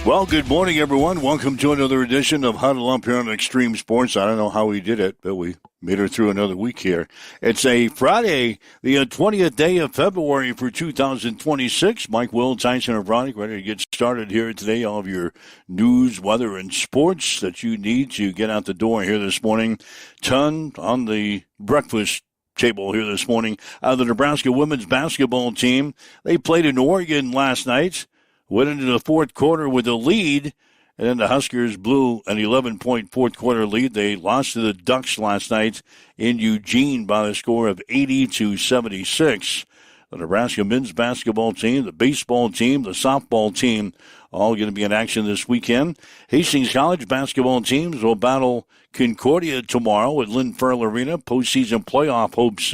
Well, good morning, everyone. Welcome to another edition of Huddle Up here on Extreme Sports. I don't know how we did it, but we made it through another week here. It's a Friday, the 20th day of February for 2026. Mike Will, Tyson, and Veronica ready to get started here today. All of your news, weather, and sports that you need to get out the door here this morning. Ton on the breakfast table here this morning. The Nebraska women's basketball team, they played in Oregon last night. Went into the fourth quarter with a lead, and then the Huskers blew an 11-point fourth quarter lead. They lost to the Ducks last night in Eugene by the score of 80-76. The Nebraska men's basketball team, the baseball team, the softball team, all going to be in action this weekend. Hastings College basketball teams will battle Concordia tomorrow at Lynn Farrell Arena. Postseason playoff hopes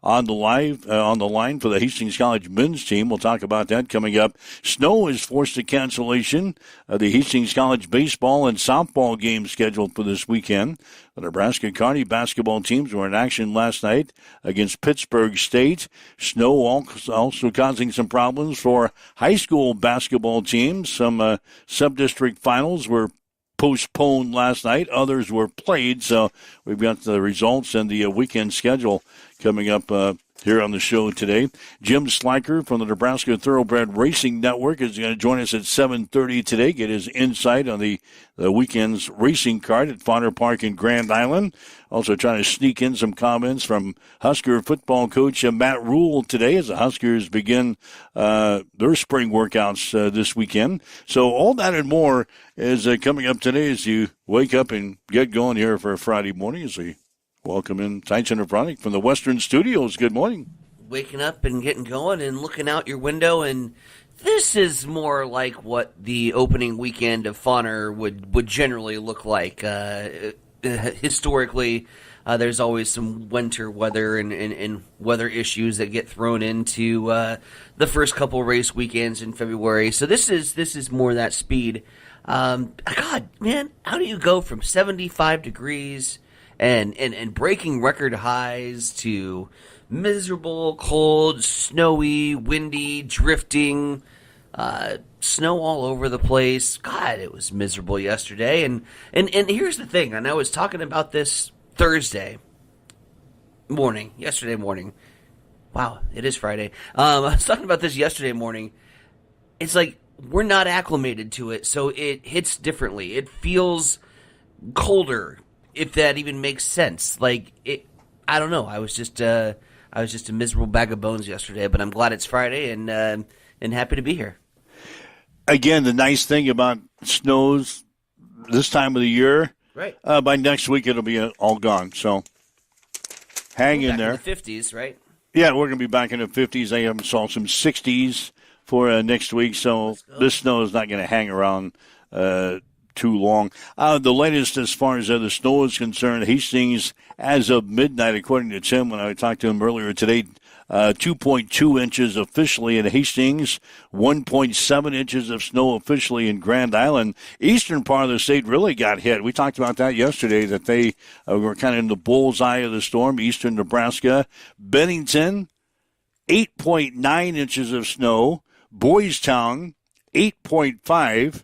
on the line for the Hastings College men's team. We'll talk about that coming up. Snow is forced to cancellation. The Hastings College baseball and softball games scheduled for this weekend. The Nebraska Kearney basketball teams were in action last night against Pittsburgh State. Snow also causing some problems for high school basketball teams. Some sub-district finals were postponed last night. Others were played. So we've got the results and the weekend schedule coming up here on the show today. Jim Sliker from the Nebraska Thoroughbred Racing Network is going to join us at 7:30 today, get his insight on the weekend's racing card at Fodder Park in Grand Island. Also trying to sneak in some comments from Husker football coach Matt Rule today as the Huskers begin their spring workouts this weekend. So all that and more is coming up today as you wake up and get going here for a Friday morning as we welcome in Tyson and Veronica from the Western Studios. Good morning. Waking up and getting going and looking out your window, and this is more like what the opening weekend of Fodder would generally look like. Historically, there's always some winter weather and weather issues that get thrown into the first couple race weekends in February. So this is more that speed. God, man, how do you go from 75 degrees and breaking record highs to miserable, cold, snowy, windy, drifting, snow all over the place? God, it was miserable yesterday. And here's the thing, and I was talking about this yesterday morning. Wow, it is Friday. I was talking about this yesterday morning. It's like we're not acclimated to it, so it hits differently. It feels colder, if that even makes sense. Like it, I don't know. I was just a miserable bag of bones yesterday, but I'm glad it's Friday and happy to be here. Again, the nice thing about snows this time of the year, right? By next week it'll be all gone. So hang in there. In the 50s, right? Yeah, we're going to be back in the 50s. I saw some 60s for next week, so this snow is not going to hang around too long. The latest as far as the snow is concerned, Hastings, as of midnight, according to Tim, when I talked to him earlier today, 2.2 inches officially in Hastings, 1.7 inches of snow officially in Grand Island. Eastern part of the state really got hit. We talked about that yesterday, that they were kind of in the bullseye of the storm, eastern Nebraska. Bennington, 8.9 inches of snow. Boys Town, 8.5.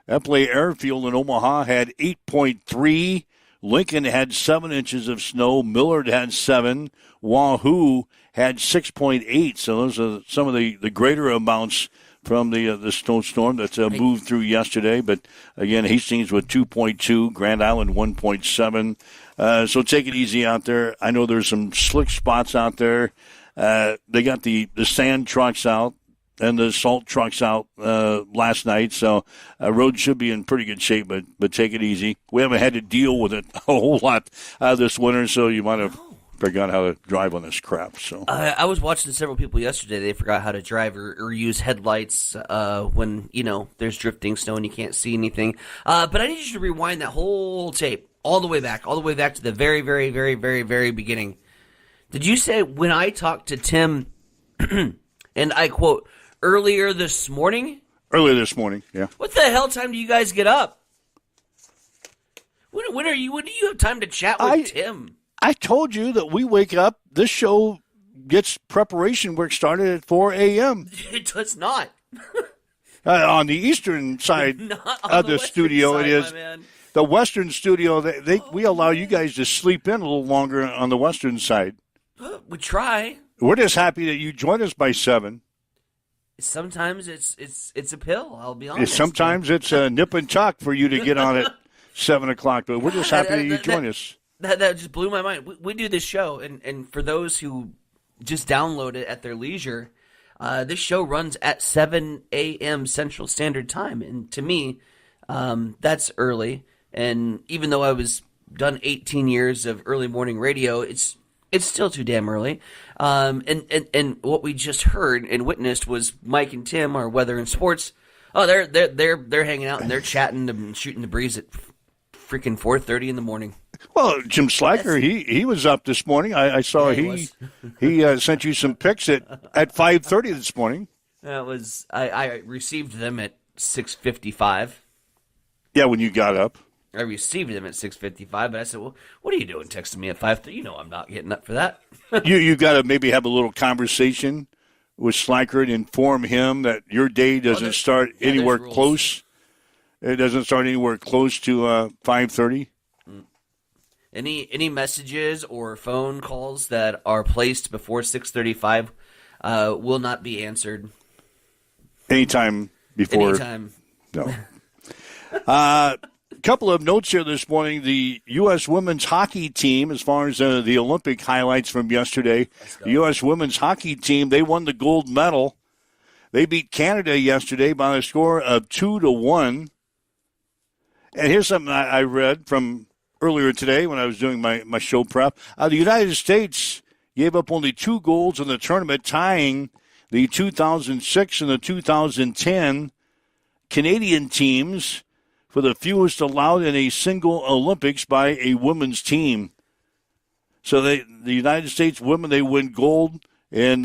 Epley Airfield in Omaha had 8.3. Lincoln had 7 inches of snow. Millard had 7. Wahoo had 6.8. So those are some of the greater amounts from the snowstorm that moved through yesterday. But again, Hastings with 2.2, Grand Island 1.7. So take it easy out there. I know there's some slick spots out there. They got the sand trucks out and the salt trucks out last night, so road should be in pretty good shape, but take it easy. We haven't had to deal with it a whole lot this winter, so you might have forgot how to drive on this crap. So I was watching several people yesterday. They forgot how to drive or use headlights when there's drifting snow and you can't see anything. But I need you to rewind that whole tape all the way back to the very, very, very, very, very beginning. Did you say when I talked to Tim, and I quote, earlier this morning? Earlier this morning, yeah. What the hell time do you guys get up? When do you have time to chat with Tim? I told you that we wake up, this show gets preparation work started at 4 a.m. It does not. On the eastern side Not on of the western studio, side, it is. my man. The western studio, we allow you guys to sleep in a little longer on the western side. We try. We're just happy that you join us by 7. Sometimes it's a pill. I'll be honest. Sometimes it's a nip and tuck for you to get on at 7 o'clock. But we're just happy that you join us. That just blew my mind. We do this show, and for those who just download it at their leisure, this show runs at 7 a.m. Central Standard Time, and to me, that's early. And even though I was done 18 years of early morning radio, it's still too damn early. And what we just heard and witnessed was Mike and Tim, our weather and sports. Oh, they're hanging out and they're chatting and shooting the breeze at freaking 4:30 in the morning. Well, Jim Slacker, he was up this morning. I saw he sent you some pics at 5:30 this morning. That was I received them at 6:55. Yeah, when you got up. I received them at 6:55, but I said, "Well, what are you doing texting me at 5:30? You know I'm not getting up for that." you got to maybe have a little conversation with Slacker and inform him that your day doesn't start anywhere close. It doesn't start anywhere close to 5:30. Any messages or phone calls that are placed before 6:35 will not be answered. Anytime before. Anytime. No. Couple of notes here this morning. The U.S. women's hockey team, as far as the Olympic highlights from yesterday, the U.S. women's hockey team, they won the gold medal. They beat Canada yesterday by a score of 2-1. And here's something I read from earlier today when I was doing my show prep. The United States gave up only 2 goals in the tournament, tying the 2006 and the 2010 Canadian teams for the fewest allowed in a single Olympics by a women's team. So the United States women, they win gold in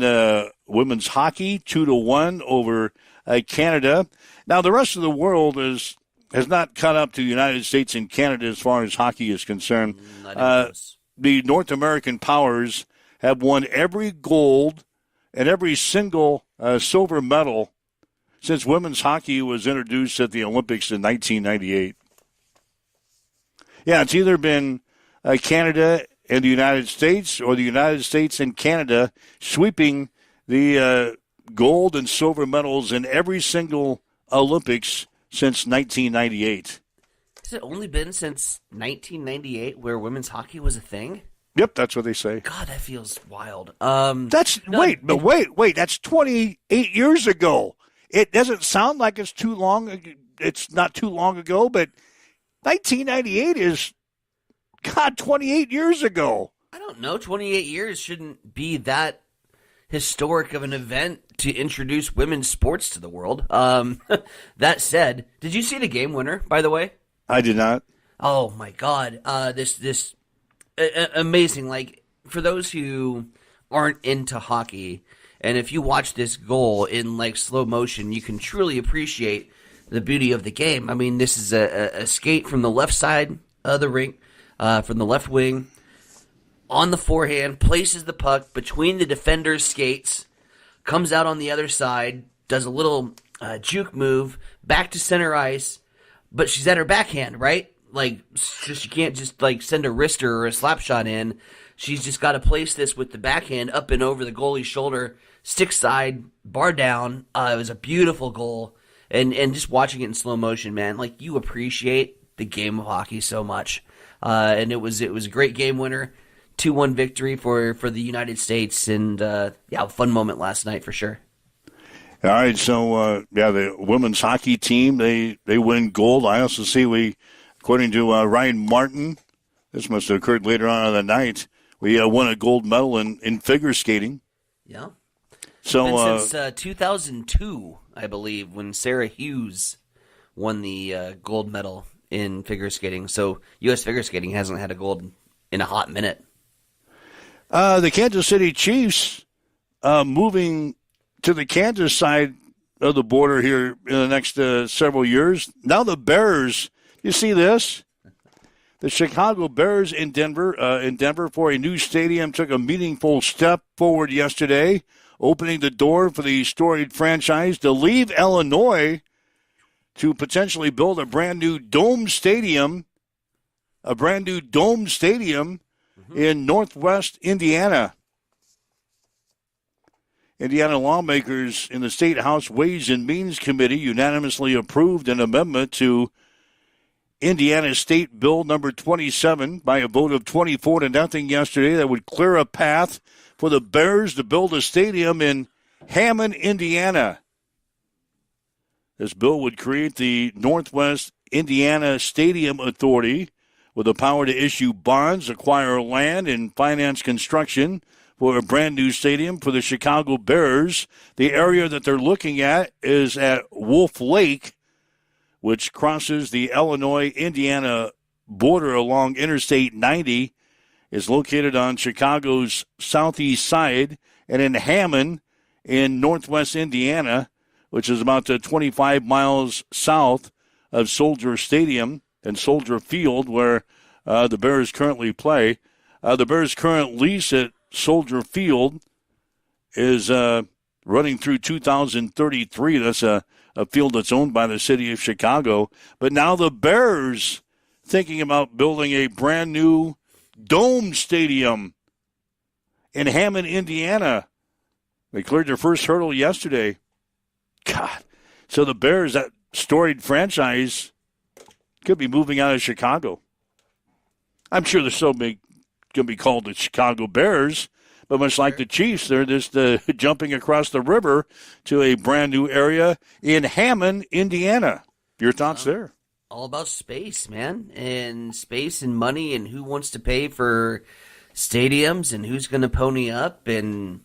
women's hockey, 2-1 over Canada. Now, the rest of the world has not caught up to the United States and Canada as far as hockey is concerned. The North American powers have won every gold and every single silver medal since women's hockey was introduced at the Olympics in 1998. Yeah, it's either been Canada and the United States or the United States and Canada sweeping the gold and silver medals in every single Olympics since 1998. Has it only been since 1998 where women's hockey was a thing? Yep, that's what they say. God, that feels wild. Wait, that's 28 years ago. It doesn't sound like it's too long. It's not too long ago, but 1998 is, 28 years ago. I don't know. 28 years shouldn't be that historic of an event to introduce women's sports to the world. That said, did you see the game winner, by the way? I did not. Oh, my God. This amazing. Like, for those who aren't into hockey, and if you watch this goal in like slow motion, you can truly appreciate the beauty of the game. I mean, this is a skate from the left side of the rink, from the left wing, on the forehand, places the puck between the defender's skates, comes out on the other side, does a little juke move, back to center ice, but she's at her backhand, right? Like, she can't just like send a wrister or a slap shot in. She's just got to place this with the backhand up and over the goalie's shoulder, stick side, bar down. It was a beautiful goal. And just watching it in slow motion, man, like you appreciate the game of hockey so much. And it was a great game winner, 2-1 victory for the United States, and a fun moment last night for sure. All right, so the women's hockey team, they win gold. I also see according to Ryan Martin, this must have occurred later on in the night, we won a gold medal in figure skating. Yeah. So since 2002, I believe, when Sarah Hughes won the gold medal in figure skating. So U.S. figure skating hasn't had a gold in a hot minute. The Kansas City Chiefs moving to the Kansas side of the border here in the next several years. Now the Bears, you see this? The Chicago Bears in Denver for a new stadium took a meaningful step forward yesterday, opening the door for the storied franchise to leave Illinois to potentially build a brand new dome stadium, in Northwest Indiana. Indiana lawmakers in the State House Ways and Means Committee unanimously approved an amendment to Indiana State Bill number 27 by a vote of 24-0 yesterday that would clear a path for the Bears to build a stadium in Hammond, Indiana. This bill would create the Northwest Indiana Stadium Authority with the power to issue bonds, acquire land, and finance construction for a brand new stadium for the Chicago Bears. The area that they're looking at is at Wolf Lake, which crosses the Illinois-Indiana border along Interstate 90, is located on Chicago's southeast side, and in Hammond in northwest Indiana, which is about 25 miles south of Soldier Stadium and Soldier Field, where the Bears currently play. The Bears' current lease at Soldier Field is running through 2033. That's a field that's owned by the city of Chicago. But now the Bears thinking about building a brand new dome stadium in Hammond, Indiana. They cleared their first hurdle yesterday. God. So the Bears, that storied franchise, could be moving out of Chicago. I'm sure they're still going to be called the Chicago Bears, but much like the Chiefs, they're just jumping across the river to a brand new area in Hammond, Indiana. Your thoughts there? All about space, man, and space and money and who wants to pay for stadiums and who's going to pony up, and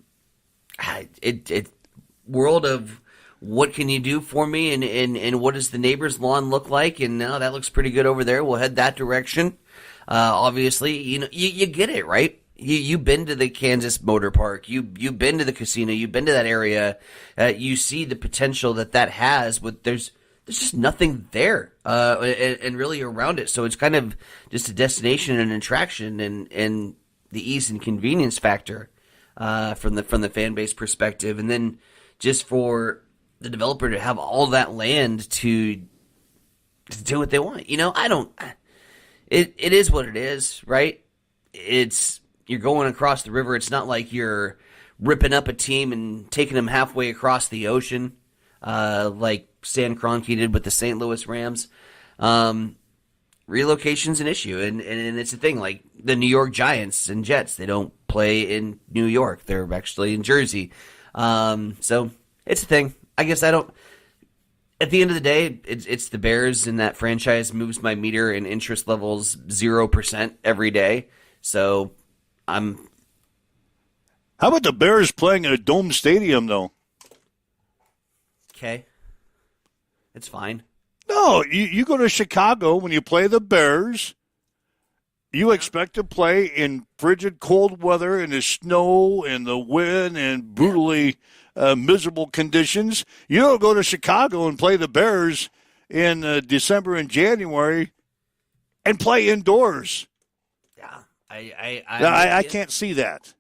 it world of what can you do for me and what does the neighbor's lawn look like, and now that looks pretty good over there. We'll head that direction. Obviously, you get it, right? You've been to the Kansas Motor Park. You've been to the casino. You've been to that area. You see the potential that has. But there's just nothing there, and really around it. So it's kind of just a destination and an attraction, and the ease and convenience factor from the fan base perspective, and then just for the developer to have all that land to do what they want. I don't. It is what it is, right? You're going across the river. It's not like you're ripping up a team and taking them halfway across the ocean, like Stan Kroenke did with the St. Louis Rams. Relocation's an issue, and it's a thing. Like the New York Giants and Jets, they don't play in New York. They're actually in Jersey. So it's a thing. I guess I don't. At the end of the day, it's the Bears, and that franchise moves my meter and interest levels 0% every day. So I'm. How about the Bears playing at a dome stadium, though? Okay. It's fine. No, you go to Chicago when you play the Bears. You expect to play in frigid cold weather in the snow and the wind and brutally miserable conditions. You don't go to Chicago and play the Bears in December and January and play indoors. Yeah, I can't see that.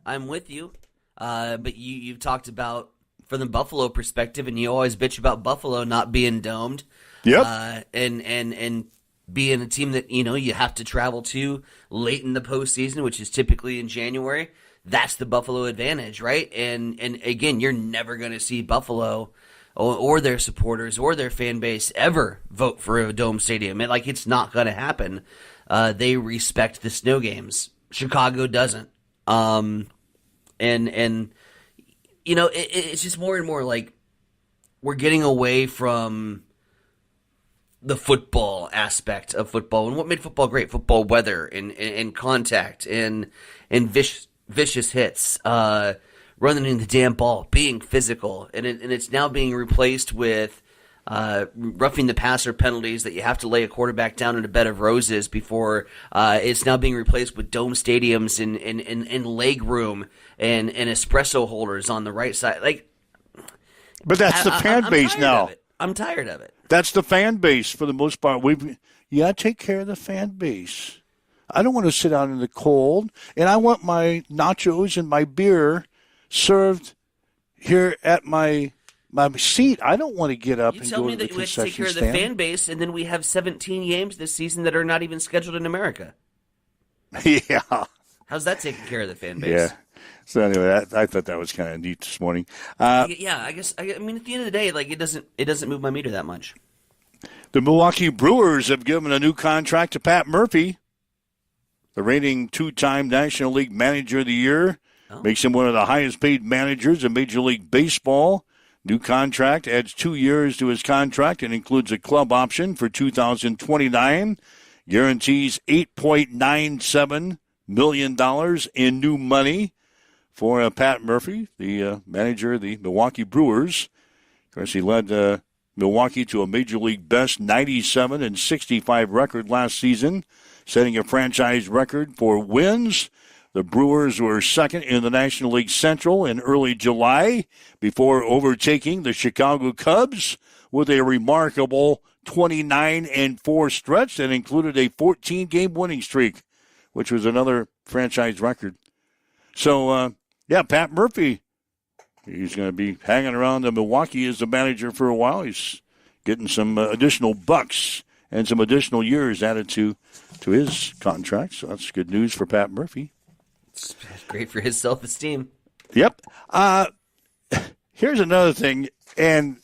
I'm with you, but you've talked about from the Buffalo perspective, and you always bitch about Buffalo not being domed. Yep. And being a team that you have to travel to late in the postseason, which is typically in January. That's the Buffalo advantage, right? And again, you're never going to see Buffalo or their supporters or their fan base ever vote for a dome stadium. It's not going to happen. They respect the snow games. Chicago doesn't. It's just more and more like we're getting away from the football aspect of football and what made football great. Football weather and contact and vicious hits, running in the damn ball, being physical, and it's now being replaced with roughing the passer penalties that you have to lay a quarterback down in a bed of roses before. It's now being replaced with dome stadiums and leg room and espresso holders on the right side. But that's the fan base now. I'm tired of it. That's the fan base for the most part. You got to take care of the fan base. I don't want to sit out in the cold, and I want my nachos and my beer served here at my my seat. I don't want to get up You and tell go me to the that we have to take concession care of the stand. fan base, and then we have 17 games this season that are not even scheduled in America. Yeah. How's that taking care of the fan base? Yeah. So anyway, I thought that was kind of neat this morning. Yeah, I guess. I mean, at the end of the day, like it doesn't move my meter that much. The Milwaukee Brewers have given a new contract to Pat Murphy, the reigning two-time National League Manager of the Year. Makes him one of the highest-paid managers in Major League Baseball. New contract adds 2 years to his contract and includes a club option for 2029. Guarantees $8.97 million in new money for Pat Murphy, the manager of the Milwaukee Brewers. Of course, he led Milwaukee to a Major League best 97-65 record last season, setting a franchise record for wins. The Brewers were second in the National League Central in early July before overtaking the Chicago Cubs with a remarkable 29-4 stretch that included a 14-game winning streak, which was another franchise record. So, Pat Murphy, he's going to be hanging around Milwaukee as the manager for a while. He's getting some additional bucks and some additional years added to his contract. So that's good news for Pat Murphy. It's great for his self-esteem. Yep. Here's another thing, and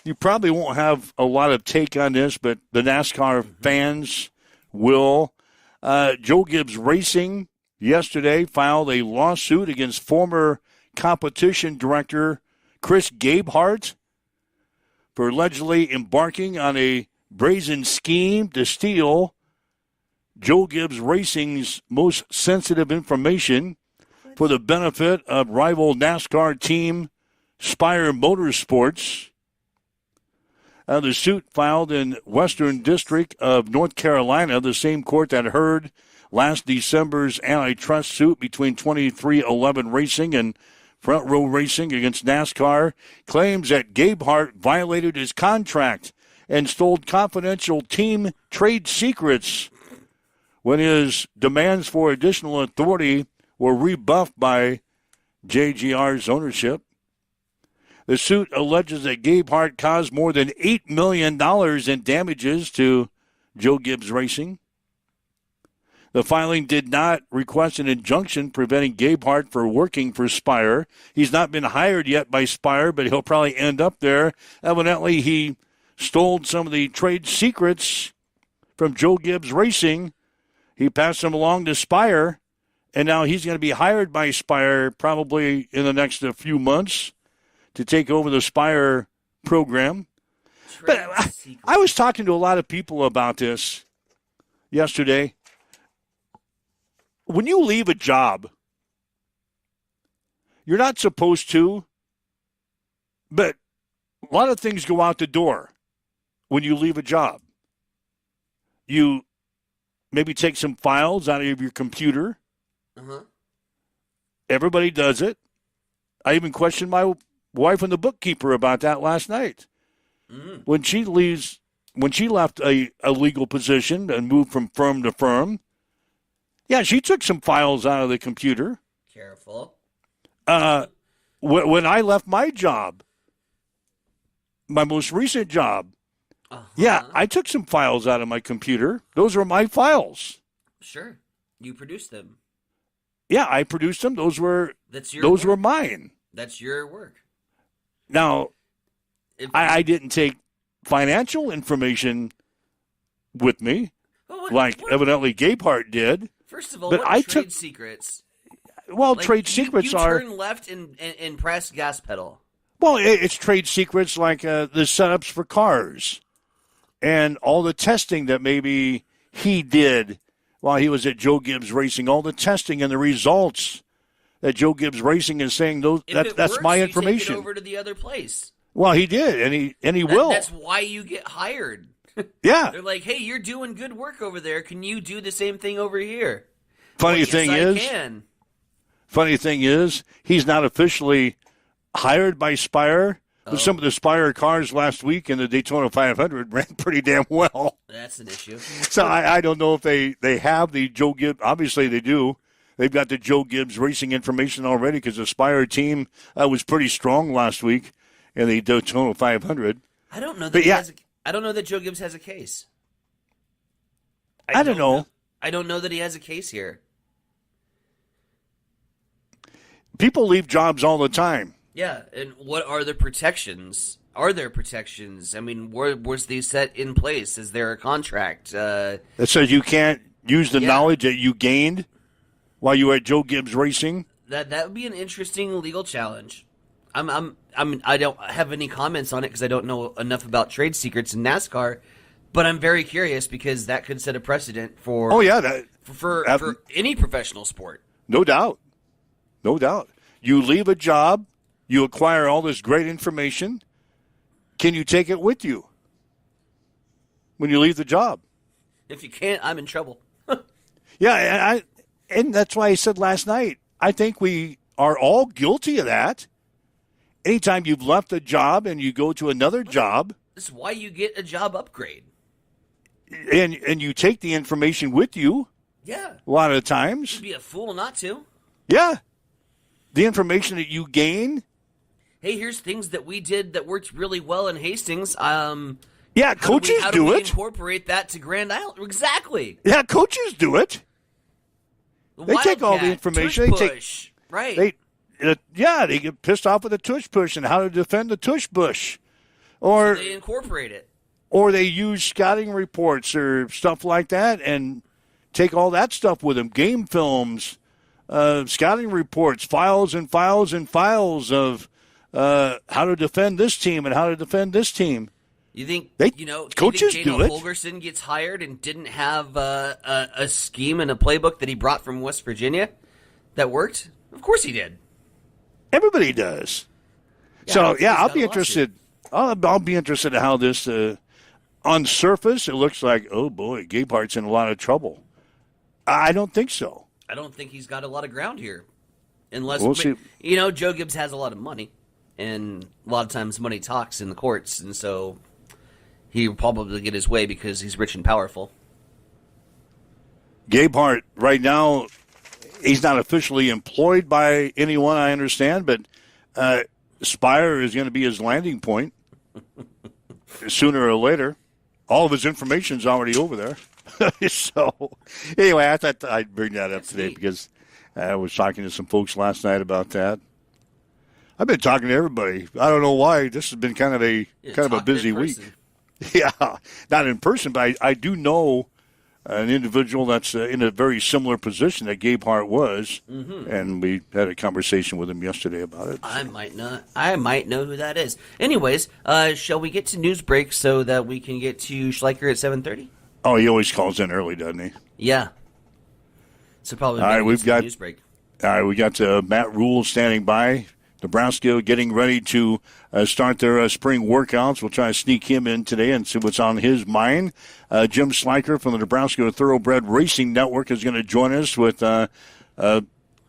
you probably won't have a lot of take on this, but the NASCAR fans will. Joe Gibbs Racing yesterday filed a lawsuit against former competition director Chris Gabehart for allegedly embarking on a brazen scheme to steal Joe Gibbs Racing's most sensitive information for the benefit of rival NASCAR team Spire Motorsports. The suit filed in Western District of North Carolina, the same court that heard last December's antitrust suit between 2311 Racing and Front Row Racing against NASCAR, claims that Gabehart violated his contract and stole confidential team trade secrets when his demands for additional authority were rebuffed by JGR's ownership. The suit alleges that Gabehart caused more than $8 million in damages to Joe Gibbs Racing. The filing did not request an injunction preventing Gabehart from working for Spire. He's not been hired yet by Spire, but he'll probably end up there. Evidently, he stole some of the trade secrets from Joe Gibbs Racing. He passed them along to Spire, and now he's going to be hired by Spire probably in the next few months to take over the Spire program. But I was talking to a lot of people about this yesterday. When you leave a job, you're not supposed to, but a lot of things go out the door when you leave a job. You maybe take some files out of your computer. Uh-huh. Everybody does it. I even questioned my wife and the bookkeeper about that last night. Mm. When she left a legal position and moved from firm to firm, yeah, she took some files out of the computer. Careful. When I left my job, my most recent job, yeah, I took some files out of my computer. Those were my files. Sure. You produced them. Yeah, I produced them. Those were mine. That's your work. Now, I didn't take financial information with me, like evidently Gabehart did. First of all, but what trade secrets? Well, like, trade secrets are... You turn left and press gas pedal. Well, it's trade secrets like the setups for cars and all the testing that maybe he did while he was at Joe Gibbs Racing, all the testing and the results that Joe Gibbs Racing is saying that's my information. You take it over to the other place. Well, he did, and he will. That's why you get hired. Yeah. They're like, hey, you're doing good work over there. Can you do the same thing over here? Funny thing is, he's not officially hired by Spire, but some of the Spire cars last week in the Daytona 500 ran pretty damn well. That's an issue. So I don't know if they have the Joe Gibbs. Obviously, they do. They've got the Joe Gibbs Racing information already because the Spire team was pretty strong last week. in the Daytona 500. I don't know that But he yeah. has I don't know that Joe Gibbs has a case. I don't know. I don't know that he has a case here. People leave jobs all the time. Yeah, and what are the protections? Are there protections? I mean, was these set in place? Is there a contract? That says you can't use the knowledge that you gained while you were at Joe Gibbs Racing. That would be an interesting legal challenge. I don't have any comments on it because I don't know enough about trade secrets in NASCAR, but I'm very curious because that could set a precedent for for any professional sport. No doubt. No doubt. You leave a job, you acquire all this great information. Can you take it with you when you leave the job? If you can't, I'm in trouble. Yeah, and that's why I said last night, I think we are all guilty of that. Anytime you've left a job and you go to another job. This is why you get a job upgrade. And you take the information with you. Yeah. A lot of the times. You'd be a fool not to. Yeah. The information that you gain. Hey, here's things that we did that worked really well in Hastings. Yeah, coaches how do we it. Incorporate that to Grand Island. Exactly. Yeah, coaches do it. They take all the information. Tush push. Right. They get pissed off with the tush push and how to defend the tush push. Or so they incorporate it. Or they use scouting reports or stuff like that and take all that stuff with them. Game films, scouting reports, files and files and files of how to defend this team and how to defend this team. You think coaches Dana do it? Holgerson gets hired and didn't have a scheme and a playbook that he brought from West Virginia that worked? Of course he did. Everybody does. Yeah, I'll be interested. I'll be interested in how this. On surface, it looks like, oh boy, Gabehart's in a lot of trouble. I don't think so. I don't think he's got a lot of ground here, unless we'll see. Joe Gibbs has a lot of money, and a lot of times money talks in the courts, and so he'll probably get his way because he's rich and powerful. Gabehart, right now, he's not officially employed by anyone, I understand, but Spire is going to be his landing point sooner or later. All of his information's already over there. So, anyway, I thought I'd bring that up today because I was talking to some folks last night about that. I've been talking to everybody. I don't know why. This has been kind of a busy week. Yeah, not in person, but I do know an individual that's in a very similar position that Gabehart was, and we had a conversation with him yesterday about it. I might know who that is. Anyways, shall we get to news break so that we can get to Schleicher at 7:30? Oh, he always calls in early, doesn't he? Yeah. So probably all right. We've got news break. All right, we got Matt Rule standing by. Nebraska getting ready to start their spring workouts. We'll try to sneak him in today and see what's on his mind. Jim Schleicher from the Nebraska Thoroughbred Racing Network is going to join us with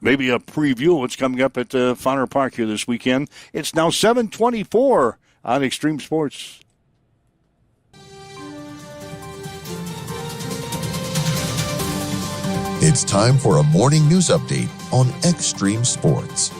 maybe a preview of what's coming up at Fauner Park here this weekend. It's now 7:24 on Extreme Sports. It's time for a morning news update on Extreme Sports.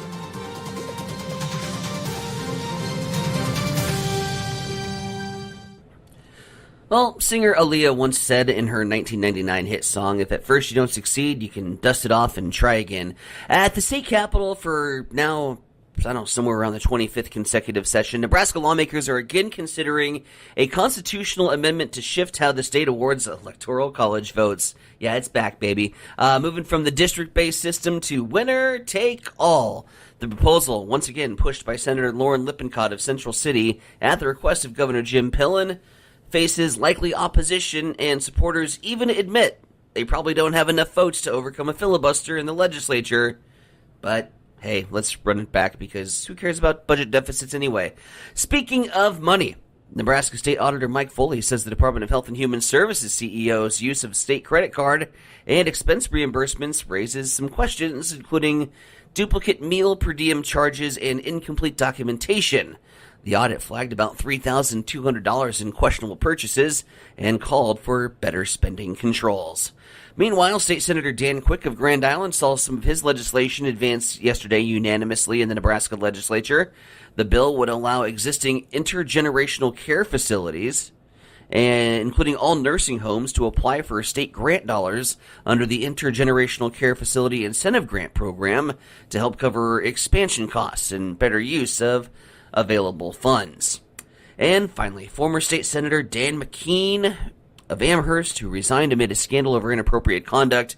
Well, singer Aaliyah once said in her 1999 hit song, if at first you don't succeed, you can dust it off and try again. At the state capitol for now, I don't know, somewhere around the 25th consecutive session, Nebraska lawmakers are again considering a constitutional amendment to shift how the state awards electoral college votes. Yeah, it's back, baby. Moving from the district-based system to winner take all. The proposal, once again pushed by Senator Lauren Lippincott of Central City at the request of Governor Jim Pillen, faces likely opposition, and supporters even admit they probably don't have enough votes to overcome a filibuster in the legislature. But hey, let's run it back because who cares about budget deficits anyway? Speaking of money, Nebraska State Auditor Mike Foley says the Department of Health and Human Services CEO's use of state credit card and expense reimbursements raises some questions, including duplicate meal per diem charges and incomplete documentation. The audit flagged about $3,200 in questionable purchases and called for better spending controls. Meanwhile, State Senator Dan Quick of Grand Island saw some of his legislation advance yesterday unanimously in the Nebraska legislature. The bill would allow existing intergenerational care facilities, and including all nursing homes, to apply for state grant dollars under the Intergenerational Care Facility Incentive Grant Program to help cover expansion costs and better use of available funds. And finally, former state senator Dan McKean of Amherst, who resigned amid a scandal over inappropriate conduct,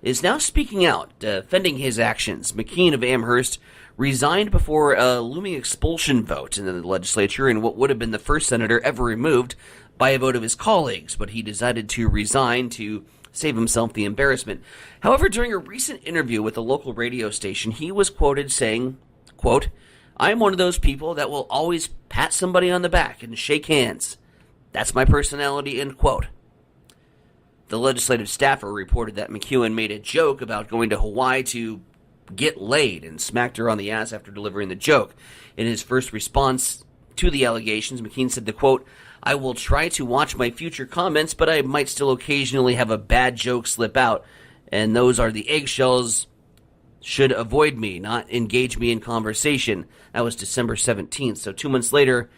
is now speaking out, defending his actions. McKean of Amherst resigned before a looming expulsion vote in the legislature in what would have been the first senator ever removed by a vote of his colleagues, but he decided to resign to save himself the embarrassment. However, during a recent interview with a local radio station, he was quoted saying, quote, "I'm one of those people that will always pat somebody on the back and shake hands. That's my personality," end quote. The legislative staffer reported that McEwen made a joke about going to Hawaii to get laid and smacked her on the ass after delivering the joke. In his first response to the allegations, McKean said the quote, "I will try to watch my future comments, but I might still occasionally have a bad joke slip out, and those are the eggshells. Should avoid me, not engage me in conversation." That was December 17th, so 2 months later,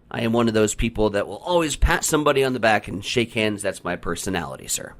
I am one of those people that will always pat somebody on the back and shake hands. That's my personality, sir.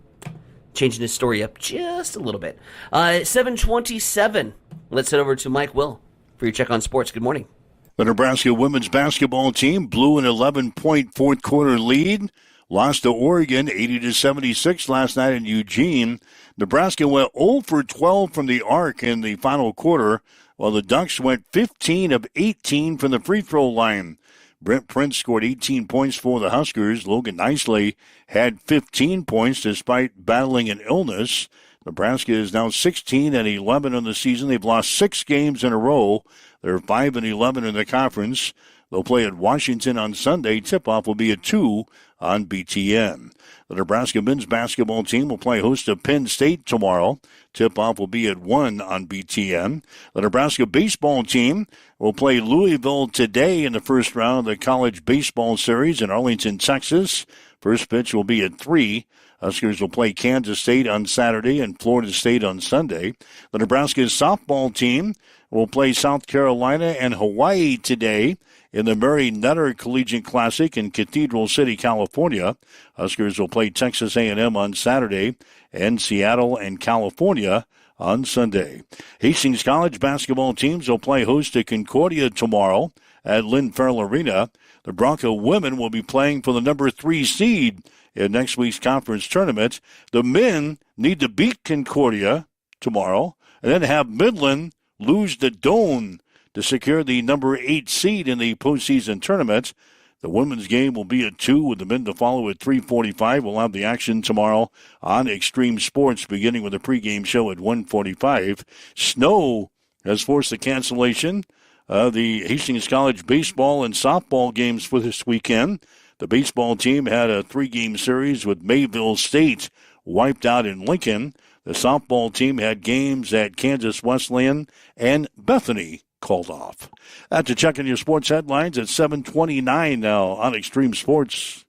Changing his story up just a little bit. 7:27. Let's head over to Mike Will for your check on sports. Good morning. The Nebraska women's basketball team blew an 11-point fourth quarter lead, lost to Oregon 80-76 last night in Eugene. Nebraska went 0 for 12 from the arc in the final quarter, while the Ducks went 15 of 18 from the free throw line. Brent Prince scored 18 points for the Huskers. Logan Nicely had 15 points despite battling an illness. Nebraska is now 16-11 on the season. They've lost 6 games in a row. They're 5-11 in the conference. They'll play at Washington on Sunday. Tip-off will be at 2 on BTN. The Nebraska men's basketball team will play host to Penn State tomorrow. Tip-off will be at 1 on BTN. The Nebraska baseball team will play Louisville today in the first round of the College Baseball Series in Arlington, Texas. First pitch will be at 3. Huskers will play Kansas State on Saturday and Florida State on Sunday. The Nebraska softball team will play South Carolina and Hawaii today in the Mary Nutter Collegiate Classic in Cathedral City, California. Huskers will play Texas A&M on Saturday and Seattle and California on Sunday. Hastings College basketball teams will play host to Concordia tomorrow at Lynn Farrell Arena. The Bronco women will be playing for the number 3 seed in next week's conference tournament. The men need to beat Concordia tomorrow and then have Midland lose to Doane to secure the number 8 seed in the postseason tournament. The women's game will be at 2 with the men to follow at 3:45. We'll have the action tomorrow on Extreme Sports beginning with a pregame show at 1:45. Snow has forced the cancellation of the Hastings College baseball and softball games for this weekend. The baseball team had a 3-game series with Mayville State wiped out in Lincoln. The softball team had games at Kansas Wesleyan and Bethany called off. That's a check on your sports headlines at 7:29 now on Extreme Sports.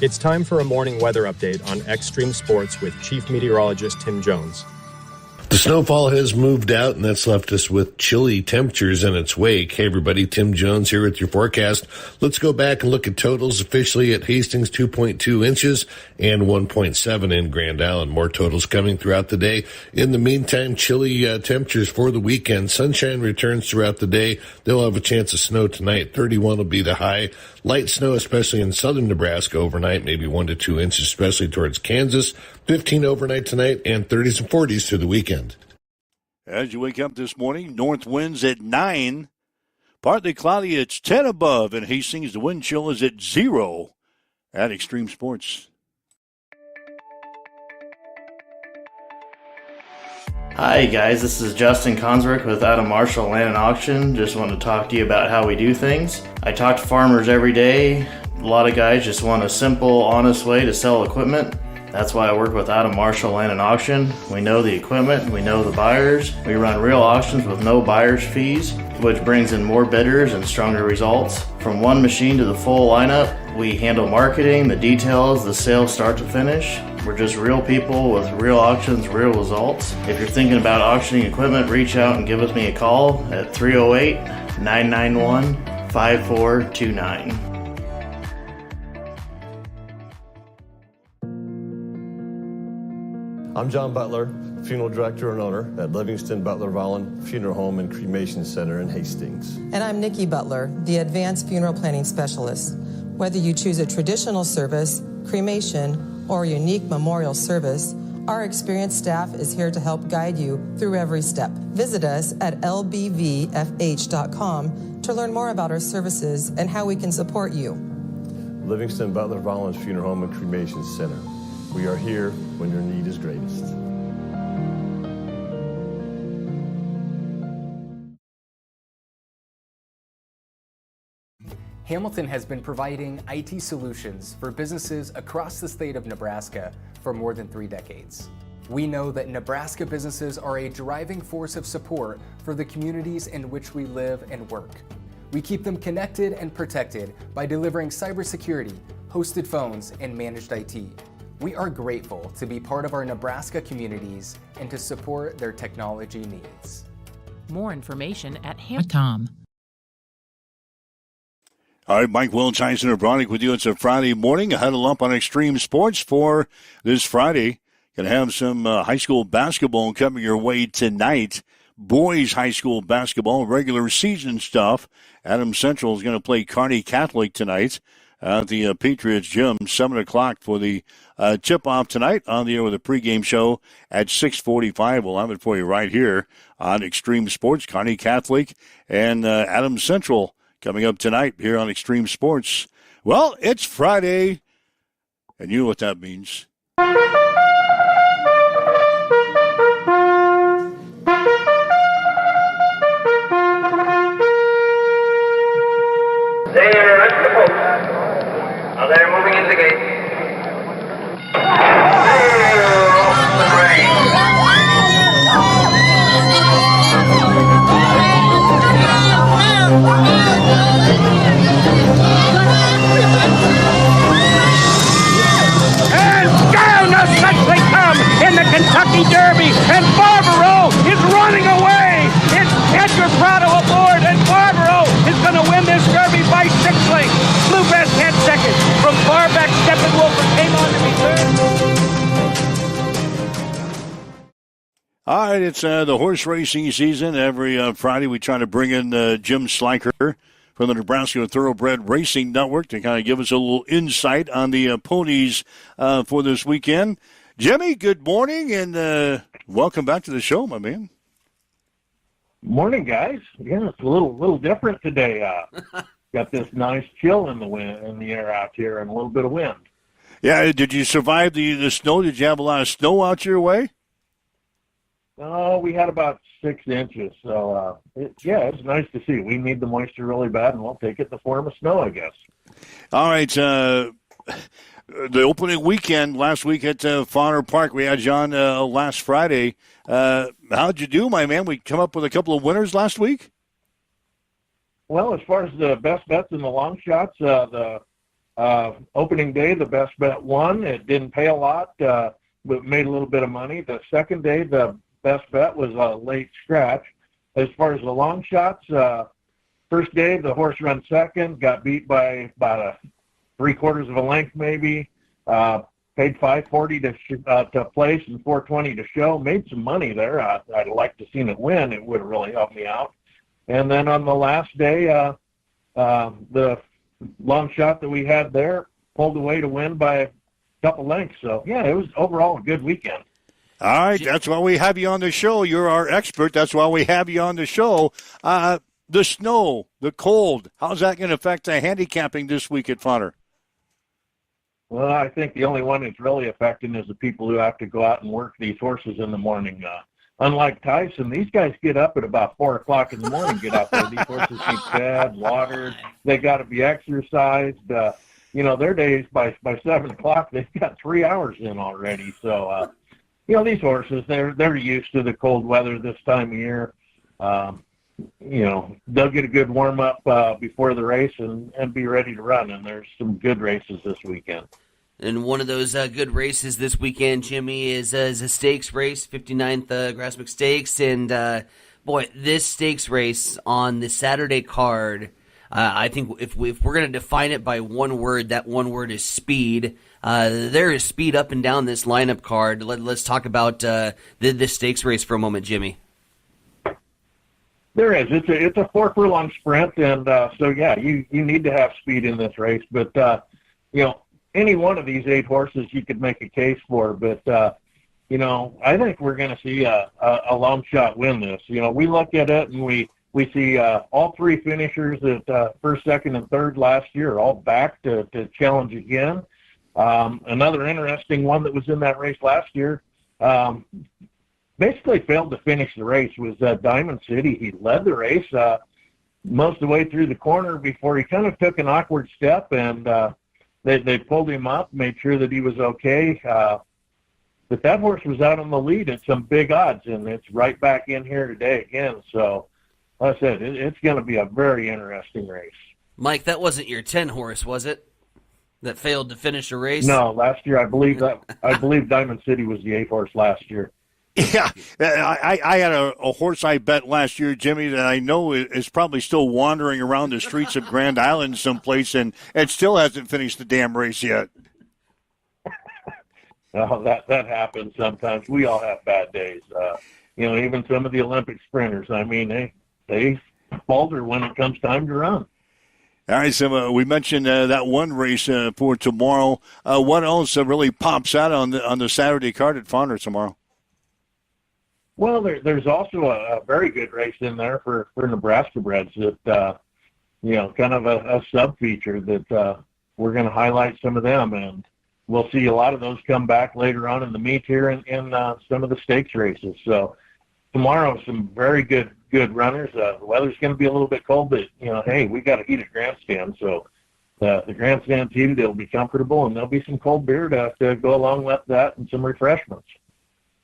It's time for a morning weather update on Extreme Sports with Chief Meteorologist Tim Jones. The snowfall has moved out, and that's left us with chilly temperatures in its wake. Hey, everybody, Tim Jones here with your forecast. Let's go back and look at totals officially at Hastings, 2.2 inches and 1.7 in Grand Island. More totals coming throughout the day. In the meantime, chilly temperatures for the weekend. Sunshine returns throughout the day. They'll have a chance of snow tonight. 31 will be the high. Light snow, especially in southern Nebraska overnight, maybe 1 to 2 inches, especially towards Kansas. 15 overnight tonight and 30s and 40s through the weekend. As you wake up this morning, north winds at 9. Partly cloudy, it's 10 above in Hastings. The wind chill is at 0 at Extreme Sports. Hi guys, this is Justin Consrick with Adam Marshall Land and Auction. Just want to talk to you about how we do things. I talk to farmers every day. A lot of guys just want a simple, honest way to sell equipment. That's why I work with Adam Marshall Land and Auction. We know the equipment, we know the buyers. We run real auctions with no buyer's fees, which brings in more bidders and stronger results. From one machine to the full lineup, we handle marketing, the details, the sales start to finish. We're just real people with real auctions, real results. If you're thinking about auctioning equipment, reach out and give me a call at 308-991-5429. I'm John Butler, funeral director and owner at Livingston Butler Volland Funeral Home and Cremation Center in Hastings. And I'm Nikki Butler, the Advanced Funeral Planning Specialist. Whether you choose a traditional service, cremation, or a unique memorial service, our experienced staff is here to help guide you through every step. Visit us at lbvfh.com to learn more about our services and how we can support you. Livingston Butler Volland Funeral Home and Cremation Center. We are here when your need is greatest. Hamilton has been providing IT solutions for businesses across the state of Nebraska for more than 3 decades. We know that Nebraska businesses are a driving force of support for the communities in which we live and work. We keep them connected and protected by delivering cybersecurity, hosted phones, and managed IT. We are grateful to be part of our Nebraska communities and to support their technology needs. More information at ham.com. All right, Mike Will, Tyson O'Brien with you. It's a Friday morning. A huddle up on Extreme Sports for this Friday. Going to have some high school basketball coming your way tonight. Boys high school basketball, regular season stuff. Adams Central is going to play Kearney Catholic tonight at the Patriots Gym, 7 o'clock for the tip-off tonight. On the air with a pregame show at 6:45. We'll have it for you right here on Extreme Sports. Kearney Catholic and Adams Central coming up tonight here on Extreme Sports. Well, it's Friday, and you know what that means. They're at the post. Now they're moving in the gate. And down the Such they come in the Kentucky Derby, and Barbaro is running away. It's Edgar Prado aboard, and Barbaro is going to win this Derby by 6 lengths. Blue Best had second. From far back, Steppenwolf came on to be third. All right, it's the horse racing season. Every Friday we try to bring in Jim Sliker from the Nebraska Thoroughbred Racing Network to kind of give us a little insight on the ponies for this weekend. Jimmy, good morning, and welcome back to the show, my man. Morning, guys. Yeah, it's a little different today. Got this nice chill in the air out here, and a little bit of wind. Yeah, did you survive the snow? Did you have a lot of snow out your way? Oh, we had about 6 inches, so it's nice to see. We need the moisture really bad, and we'll take it in the form of snow, I guess. All right, the opening weekend last week at Fauner Park, we had you on last Friday. How'd you do, my man? We come up with a couple of winners last week? Well, as far as the best bets and the long shots, the opening day, the best bet won. It didn't pay a lot, but made a little bit of money. The second day, the best bet was a late scratch. As far as the long shots, first day, the horse run second, got beat by about 3/4 of a length maybe, paid $540 to place and $420 to show, made some money there. I'd like to seen it win. It would have really helped me out. And then on the last day, the long shot that we had there pulled away to win by a couple lengths. So, yeah, it was overall a good weekend. All right, that's why we have you on the show. You're our expert. That's why we have you on the show. The snow, the cold, how's that going to affect the handicapping this week at Fauner? Well, I think the only one it's really affecting is the people who have to go out and work these horses in the morning. Unlike Tyson, these guys get up at about 4 o'clock in the morning, get out there. These horses need fed, watered. They got to be exercised. their days by 7 o'clock, they've got 3 hours in already. So, these horses, they're used to the cold weather this time of year. They'll get a good warm up before the race and be ready to run. And there's some good races this weekend. And one of those good races this weekend, Jimmy, is a stakes race, 59th Grasmick Stakes. And, boy, this stakes race on the Saturday card, I think if we're going to define it by one word, that one word is speed. There is speed up and down this lineup card. Let's talk about this stakes race for a moment, Jimmy. There is. It's a 4 furlong sprint, and so yeah, you need to have speed in this race. But any one of these 8 horses you could make a case for. But I think we're going to see a long shot win this. We look at it and we see all 3 finishers at first, second, and third last year all back to challenge again. Another interesting one that was in that race last year. Basically failed to finish the race was Diamond City. He led the race most of the way through the corner before he kind of took an awkward step, and they pulled him up, made sure that he was okay. But that horse was out on the lead at some big odds, and it's right back in here today again. So, like I said, it's going to be a very interesting race. Mike, that wasn't your 10 horse, was it? That failed to finish a race? No, last year I believe Diamond City was the 8 horse last year. Yeah, I had a horse I bet last year, Jimmy, that I know is probably still wandering around the streets of Grand Island someplace, and it still hasn't finished the damn race yet. Oh, that happens sometimes. We all have bad days. Even some of the Olympic sprinters. I mean, they falter when it comes time to run. All right, so we mentioned that one race for tomorrow. What else really pops out on the Saturday card at Fonder tomorrow? Well, there's also a very good race in there for Nebraska breds that, kind of a sub-feature that we're going to highlight some of them. And we'll see a lot of those come back later on in the meet here in some of the stakes races. So tomorrow, some very good runners. The weather's going to be a little bit cold, but, hey, we got a heated grandstand. So the grandstand's heated. It'll be comfortable, and there'll be some cold beer to go along with that and some refreshments.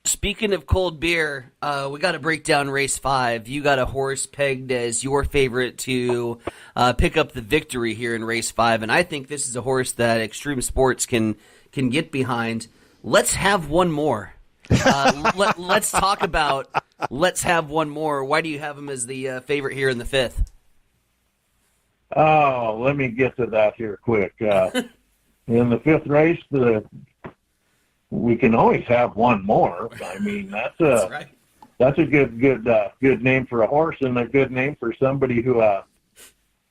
Speaking of cold beer, we got to break down race 5. You got a horse pegged as your favorite to pick up the victory here in race 5, and I think this is a horse that Extreme Sports can get behind. Let's have one more. Let's talk about Let's Have One More. Why do you have him as the favorite here in the 5th? Oh, let me get to that here quick. In the 5th race, we can always have one more. I mean, that's a good name for a horse, and a good name for somebody who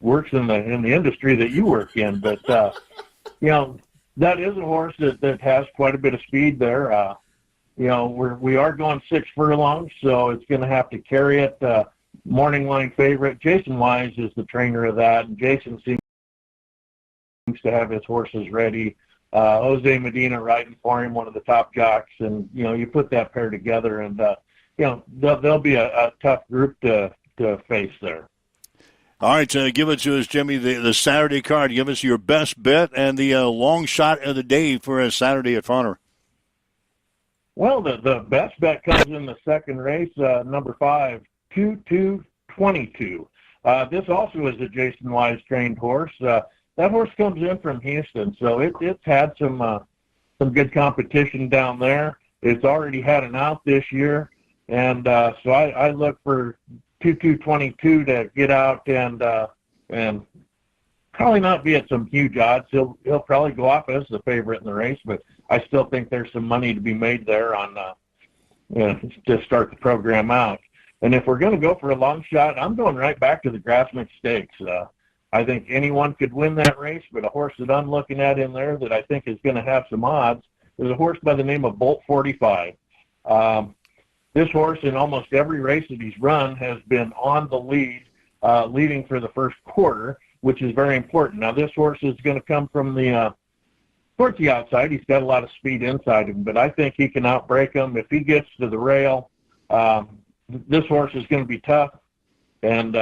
works in the industry that you work in. But that is a horse that has quite a bit of speed there. We are going 6 furlongs, so it's going to have to carry it. Morning line favorite Jason Wise is the trainer of that, and Jason seems to have his horses ready. Jose Medina riding for him, one of the top jocks, and you put that pair together, and they'll be a tough group to face there. All right, give it to us, Jimmy. The Saturday card. Give us your best bet and the long shot of the day for a Saturday at Fonder. Well, the best bet comes in the second race, number 5, 2222. This also is a Jason Wise trained horse. That horse comes in from Houston, so it's had some good competition down there. It's already had an out this year, and so I look for 2222 to get out and probably not be at some huge odds. He'll probably go off as the favorite in the race, but I still think there's some money to be made there on to start the program out. And if we're going to go for a long shot, I'm going right back to the Grasmick Stakes. I think anyone could win that race, but a horse that I'm looking at in there that I think is going to have some odds is a horse by the name of Bolt 45. This horse, in almost every race that he's run, has been on the lead, leading for the first quarter, which is very important. Now, this horse is going to come from towards the outside. He's got a lot of speed inside him, but I think he can outbreak him. If he gets to the rail, this horse is going to be tough. And,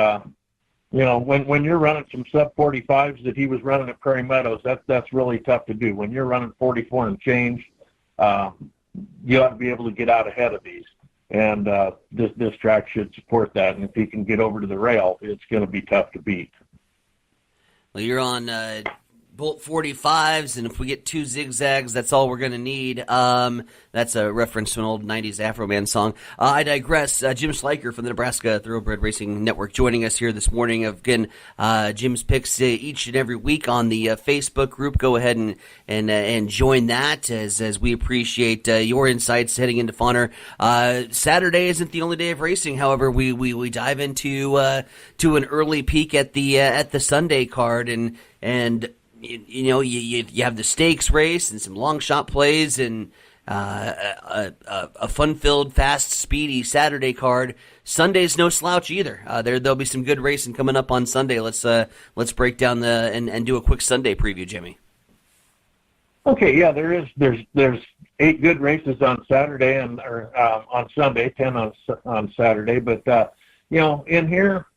when you're running some sub 45s that he was running at Prairie Meadows, that's really tough to do. When you're running 44 and change, you ought to be able to get out ahead of these. And this track should support that. And if he can get over to the rail, it's going to be tough to beat. Well, you're on Bolt 45s, and if we get 2 zigzags, that's all we're going to need. That's a reference to an old 90s Afro Man song. I digress. Jim Schleicher from the Nebraska Thoroughbred Racing Network joining us here this morning. Again, Jim's picks each and every week on the Facebook group. Go ahead and join that as we appreciate your insights heading into Fauner. Saturday isn't the only day of racing. However, we dive into to an early peek at the Sunday card and you have the stakes race and some long shot plays and a fun-filled, fast, speedy Saturday card. Sunday's no slouch either. There'll be some good racing coming up on Sunday. Let's break down and do a quick Sunday preview, Jimmy. Okay, yeah, there's 8 good races on Saturday or on Sunday, 10 on Saturday. But in here,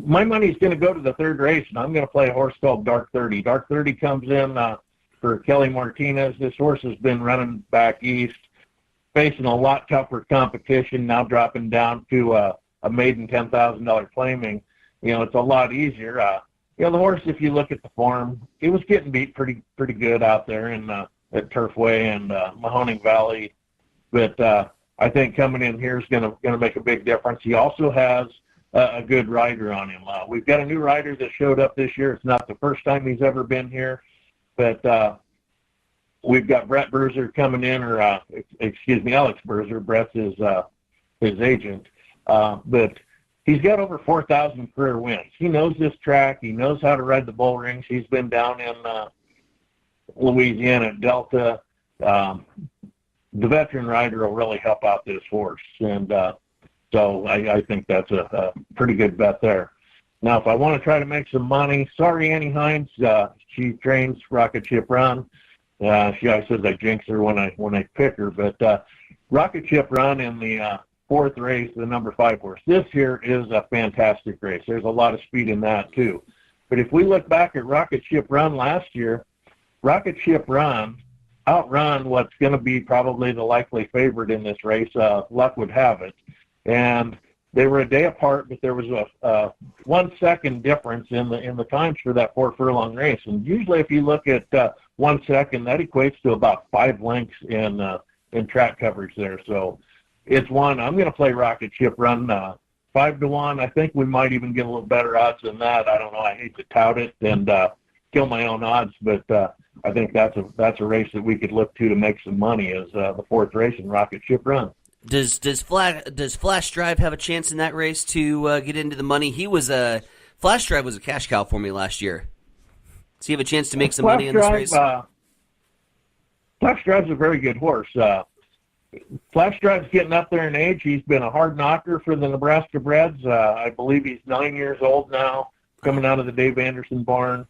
my money's going to go to the third race, and I'm going to play a horse called Dark 30. Dark 30 comes in for Kelly Martinez. This horse has been running back east, facing a lot tougher competition, now dropping down to a maiden $10,000 claiming. It's a lot easier. The horse, if you look at the form, it was getting beat pretty good out there at Turfway and Mahoning Valley. But I think coming in here is going to make a big difference. He also has a good rider on him. We've got a new rider that showed up this year. It's not the first time he's ever been here, but we've got Brett Berzer coming in, or Alex Berzer. Brett's his agent, but he's got over 4,000 career wins. He knows this track. He knows how to ride the bull rings. He's been down in Louisiana, Delta. The veteran rider will really help out this horse, and so I think that's a pretty good bet there. Now, if I want to try to make some money, sorry, Annie Hines. She trains Rocket Ship Run. She always says I jinx her when I pick her. But Rocket Ship Run in the 4th race, the number 5 horse. This here is a fantastic race. There's a lot of speed in that too. But if we look back at Rocket Ship Run last year, Rocket Ship Run outrun what's going to be probably the likely favorite in this race. Luck would have it. And they were a day apart, but there was a 1 second difference in the times for that 4 furlong race. And usually, if you look at 1 second, that equates to about 5 lengths in track coverage there. So it's one. I'm going to play Rocket Ship Run 5-1. I think we might even get a little better odds than that. I don't know. I hate to tout it and kill my own odds, but I think that's a race that we could look to make some money as the 4th race in Rocket Ship Run. Does Flash Drive have a chance in that race to get into the money? Flash Drive was a cash cow for me last year. Does he have a chance to make some money in this race? Flash Drive's a very good horse. Flash Drive's getting up there in age. He's been a hard knocker for the Nebraska breds. I believe he's 9 years old now, coming out of the Dave Anderson barn.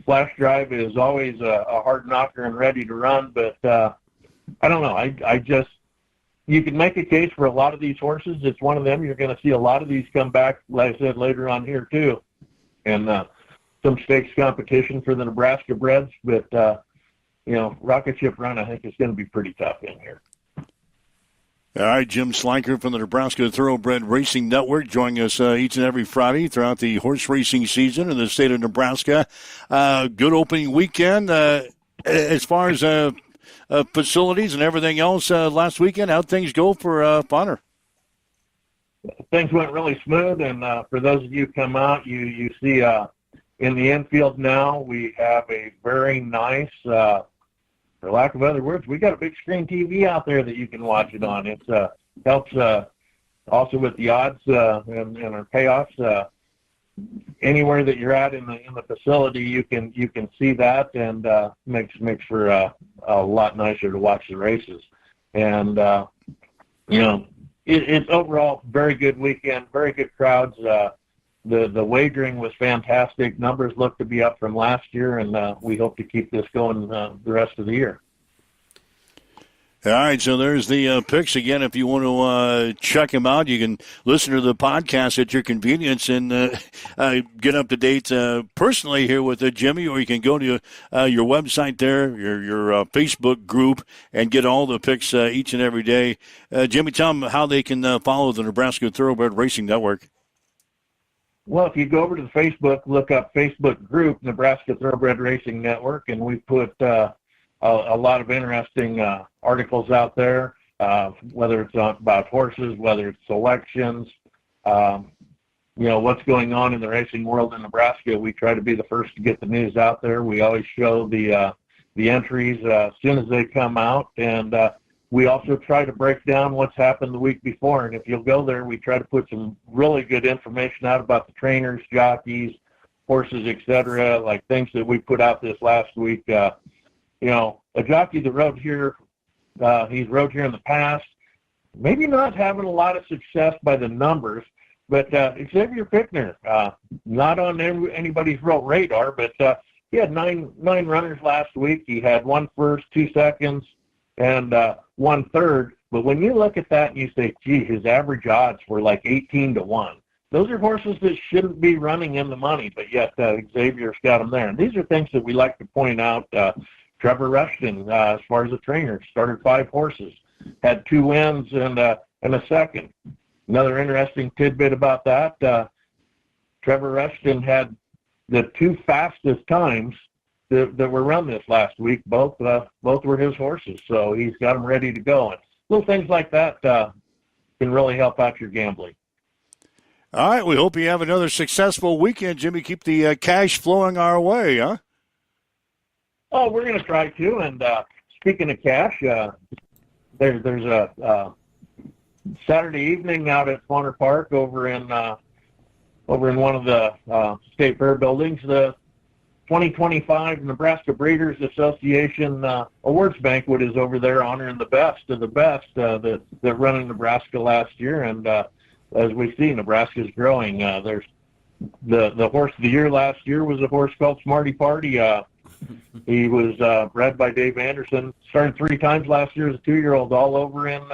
Flash Drive is always a hard knocker and ready to run, but I don't know. You can make a case for a lot of these horses. It's one of them. You're going to see a lot of these come back, like I said, later on here too. And some stakes competition for the Nebraska breds. But, Rocket Ship Run, I think, is going to be pretty tough in here. All right, Jim Schleicher from the Nebraska Thoroughbred Racing Network joining us each and every Friday throughout the horse racing season in the state of Nebraska. Good opening weekend. As far as facilities and everything else last weekend, how'd things go for Fauner? Things went really smooth, and for those of you who come out, you see in the infield now we have a very nice, for lack of other words, we got a big screen TV out there that you can watch it on. It helps also with the odds and our payoffs. Anywhere that you're at in the facility, you can see that, and makes for a lot nicer to watch the races. And it's overall very good weekend, very good crowds. The wagering was fantastic. Numbers look to be up from last year, and we hope to keep this going the rest of the year. All right, so there's the picks. Again, if you want to check them out, you can listen to the podcast at your convenience and get up to date personally here with Jimmy, or you can go to your website there, your Facebook group, and get all the picks each and every day. Jimmy, tell them how they can follow the Nebraska Thoroughbred Racing Network. Well, if you go over to the Facebook, look up Facebook group, Nebraska Thoroughbred Racing Network, and we put a lot of interesting articles out there, whether it's about horses, whether it's selections, what's going on in the racing world in Nebraska. We try to be the first to get the news out there. We always show the entries as soon as they come out, and we also try to break down what's happened the week before. And if you'll go there, we try to put some really good information out about the trainers, jockeys, horses, etc., like things that we put out this last week. A jockey that rode here, he's rode here in the past, maybe not having a lot of success by the numbers, but Xavier Pickner, not on anybody's real radar, but he had nine runners last week. He had 1 first, 2 seconds, and 1 third. But when you look at that and you say, gee, his average odds were like 18-1. Those are horses that shouldn't be running in the money, but yet Xavier's got them there. And these are things that we like to point out. Trevor Rushton, as far as a trainer, started 5 horses, had 2 wins and a second. Another interesting tidbit about that, Trevor Rushton had the 2 fastest times that were run this last week. Both were his horses, so he's got them ready to go. And little things like that can really help out your gambling. All right, we hope you have another successful weekend, Jimmy. Keep the cash flowing our way, huh? Oh, we're going to try to. And speaking of cash, there's a Saturday evening out at Fawner Park over in one of the State Fair buildings. The 2025 Nebraska Breeders Association Awards Banquet is over there, honoring the best of the best that run in Nebraska last year. And as we see, Nebraska's growing. There's the horse of the year last year was a horse called Smarty Party. He was bred by Dave Anderson. Started 3 times last year as a 2-year-old, all over in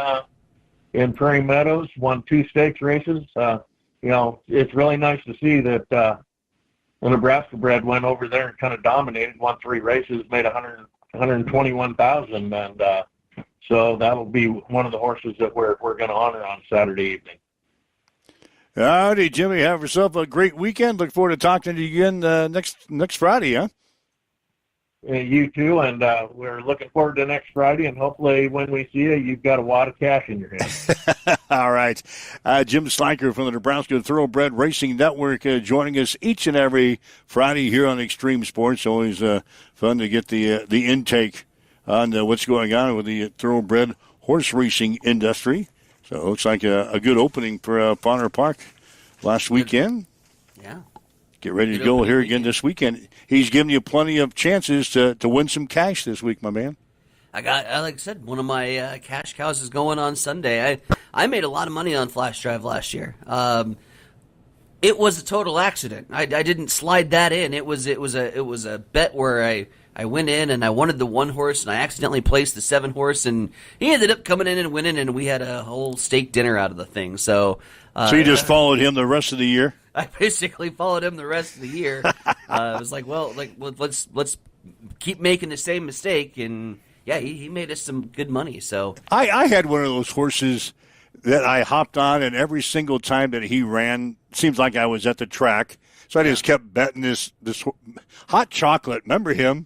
Prairie Meadows. Won 2 stakes races. It's really nice to see that the Nebraska bred went over there and kind of dominated. Won 3 races, made $121,000, and so that'll be one of the horses that we're going to honor on Saturday evening. All righty, Jimmy. Have yourself a great weekend. Look forward to talking to you again next Friday, huh? You too, and we're looking forward to next Friday, and hopefully when we see you, you've got a wad of cash in your hand. All right. Jim Sliker from the Nebraska Thoroughbred Racing Network joining us each and every Friday here on Extreme Sports. Always fun to get the intake on what's going on with the thoroughbred horse racing industry. So it looks like a good opening for Fawner Park last weekend. Yeah. Get ready to go here again this weekend. He's giving you plenty of chances to win some cash this week, my man. I got, like I said, one of my cash cows is going on Sunday. I made a lot of money on Flash Drive last year. It was a total accident. I didn't slide that in. It was a bet where I went in and I wanted the 1 horse and I accidentally placed the 7 horse, and he ended up coming in and winning, and we had a whole steak dinner out of the thing. So you just followed him the rest of the year? I basically followed him the rest of the year. I was like, let's keep making the same mistake, and yeah, he made us some good money. So I had one of those horses that I hopped on, and every single time that he ran, seems like I was at the track. So I just kept betting this Hot Chocolate. Remember him?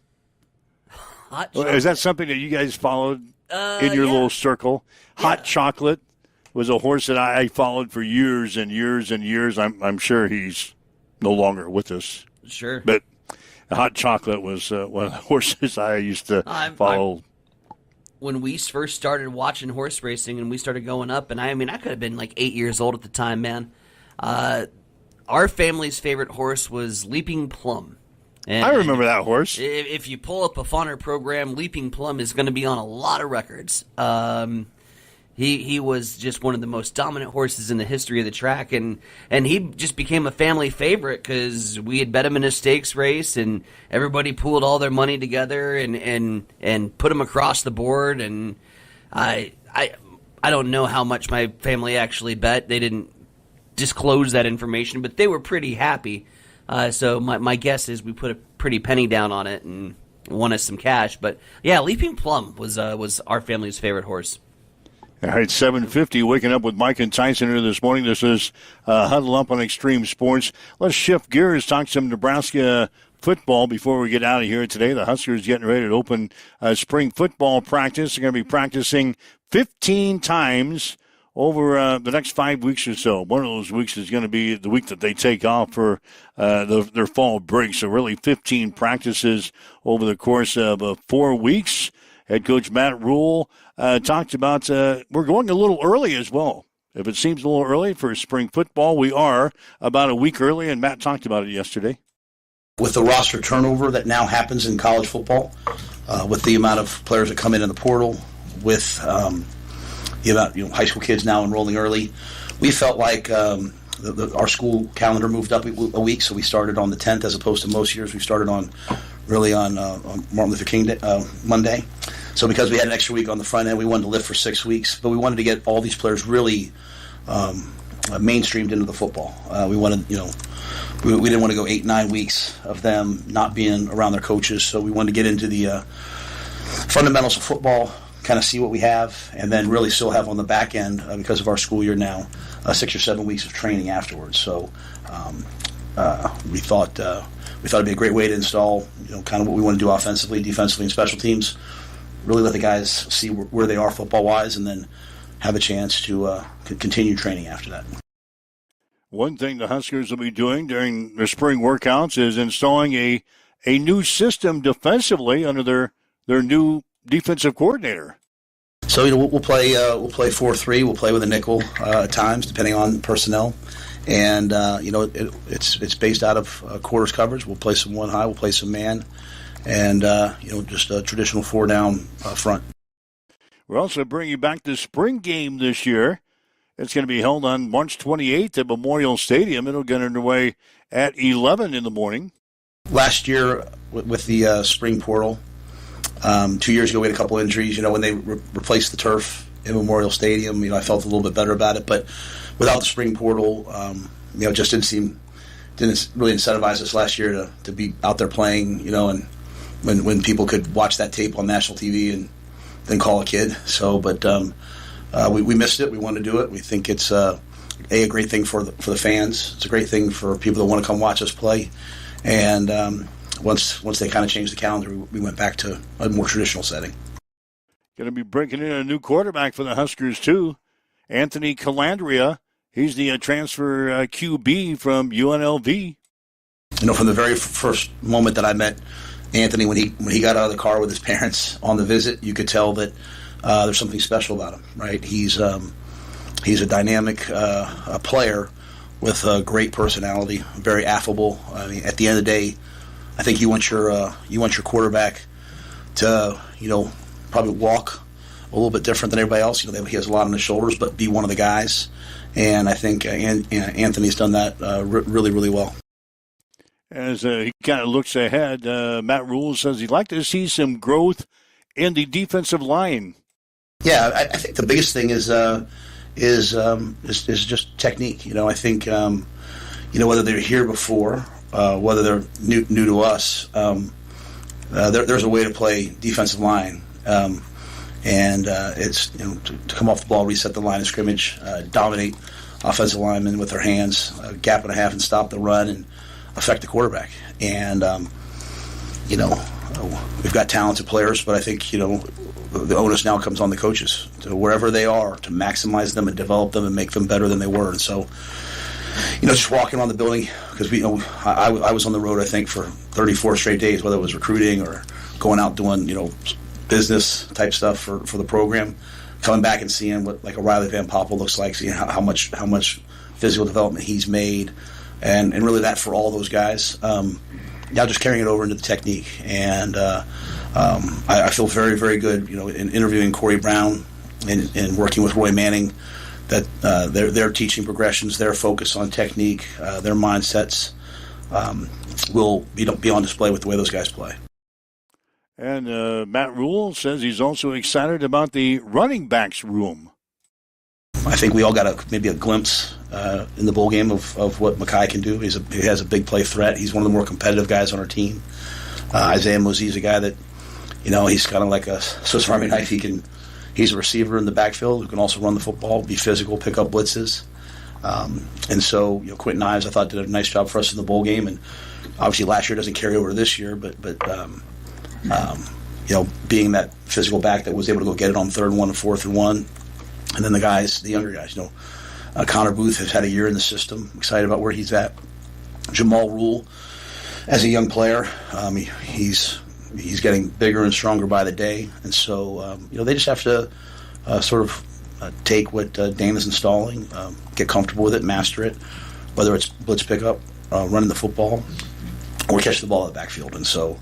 Hot Chocolate. Is that something that you guys followed in your little circle? Hot Chocolate was a horse that I followed for years and years and years. I'm sure he's no longer with us. Sure. But Hot Chocolate was one of the horses I used to follow. When we first started watching horse racing and we started going up, and I could have been like 8 years old at the time, man. Our family's favorite horse was Leaping Plum. And I remember that horse. If you pull up a Fawner program, Leaping Plum is going to be on a lot of records. He was just one of the most dominant horses in the history of the track, and he just became a family favorite because we had bet him in a stakes race, and everybody pooled all their money together and put him across the board, and I don't know how much my family actually bet. They didn't disclose that information, but they were pretty happy. So my guess is we put a pretty penny down on it and won us some cash. But yeah, Leaping Plum was our family's favorite horse. All right, 7:50, waking up with Mike and Tyson here this morning. This is Huddle Up on Extreme Sports. Let's shift gears, talk some Nebraska football before we get out of here today. The Huskers getting ready to open spring football practice. They're going to be practicing 15 times over the next 5 weeks or so. One of those weeks is going to be the week that they take off for their fall break. So really 15 practices over the course of 4 weeks. Head coach Matt Rule talked about we're going a little early as well. If it seems a little early for spring football, we are about a week early, and Matt talked about it yesterday. With the roster turnover that now happens in college football, with the amount of players that come in the portal, with the amount, high school kids now enrolling early, we felt like our school calendar moved up a week, so we started on the 10th as opposed to most years. We started on Martin Luther King Day, Monday. So because we had an extra week on the front end, we wanted to lift for 6 weeks, but we wanted to get all these players really mainstreamed into the football. We wanted, we didn't want to go 8-9 weeks of them not being around their coaches, so we wanted to get into the fundamentals of football, kind of see what we have, and then really still have on the back end, because of our school year now, 6 or 7 weeks of training afterwards. So we thought it'd be a great way to install, kind of what we want to do offensively, defensively, and special teams. Really let the guys see where they are football-wise, and then have a chance to continue training after that. One thing the Huskers will be doing during their spring workouts is installing a new system defensively under their new defensive coordinator. So we'll play 4-3. We'll play with a nickel at times, depending on personnel, and it's based out of quarters coverage. We'll play some one high. We'll play some man. And, just a traditional 4-down front. We're also bringing back the spring game this year. It's going to be held on March 28th at Memorial Stadium. It'll get underway at 11 in the morning. Last year with the spring portal, 2 years ago we had a couple injuries. When they replaced the turf in Memorial Stadium, I felt a little bit better about it. But without the spring portal, it just didn't really incentivize us last year to be out there playing, and when people could watch that tape on national TV and then call a kid. So, but we missed it. We want to do it. We think it's a great thing for the fans. It's a great thing for people that want to come watch us play. And once they kind of changed the calendar, we went back to a more traditional setting. Going to be breaking in a new quarterback for the Huskers too, Anthony Calandria. He's the transfer QB from UNLV. From the very first moment that I met Anthony, when he got out of the car with his parents on the visit, you could tell that there's something special about him. Right? He's a dynamic player with a great personality, very affable. I mean, at the end of the day, I think you want your quarterback to probably walk a little bit different than everybody else. He has a lot on his shoulders, but be one of the guys. And I think Anthony's done that really, really well. As he kind of looks ahead, Matt Rule says he'd like to see some growth in the defensive line. Yeah, I think the biggest thing is just technique. I think whether they're here before, whether they're new to us, there's a way to play defensive line, and it's to come off the ball, reset the line of scrimmage, dominate offensive linemen with their hands, a gap and a half, and stop the run and affect the quarterback. And we've got talented players, but I think the onus now comes on the coaches to wherever they are to maximize them and develop them and make them better than they were. And so, just walking on the building, because I was on the road, I think, for 34 straight days, whether it was recruiting or going out doing business type stuff for the program, coming back and seeing what like a Riley Van Poppel looks like, seeing how much physical development he's made, and really that for all those guys. Now just carrying it over into the technique, and I feel very, very good, in interviewing Corey Brown and working with Roy Manning, that their teaching progressions, their focus on technique, their mindsets will be on display with the way those guys play. And Matt Rule says he's also excited about the running backs room. I think we all got maybe a glimpse in the bowl game of what Mackay can do. He has a big play threat. He's one of the more competitive guys on our team. Isaiah Mosey's a guy that, he's kind of like a Swiss Army knife. He's a receiver in the backfield who can also run the football, be physical, pick up blitzes. And so, Quentin Ives, I thought, did a nice job for us in the bowl game. And obviously last year doesn't carry over to this year, but being that physical back that was able to go get it on 3rd and 1 and 4th and 1. And then the younger guys, Connor Booth has had a year in the system. I'm excited about where he's at. Jamal Rule, as a young player, he's getting bigger and stronger by the day. And so, they just have to take what Dane is installing, get comfortable with it, master it, whether it's blitz pickup, running the football, or catch the ball at the backfield. And so,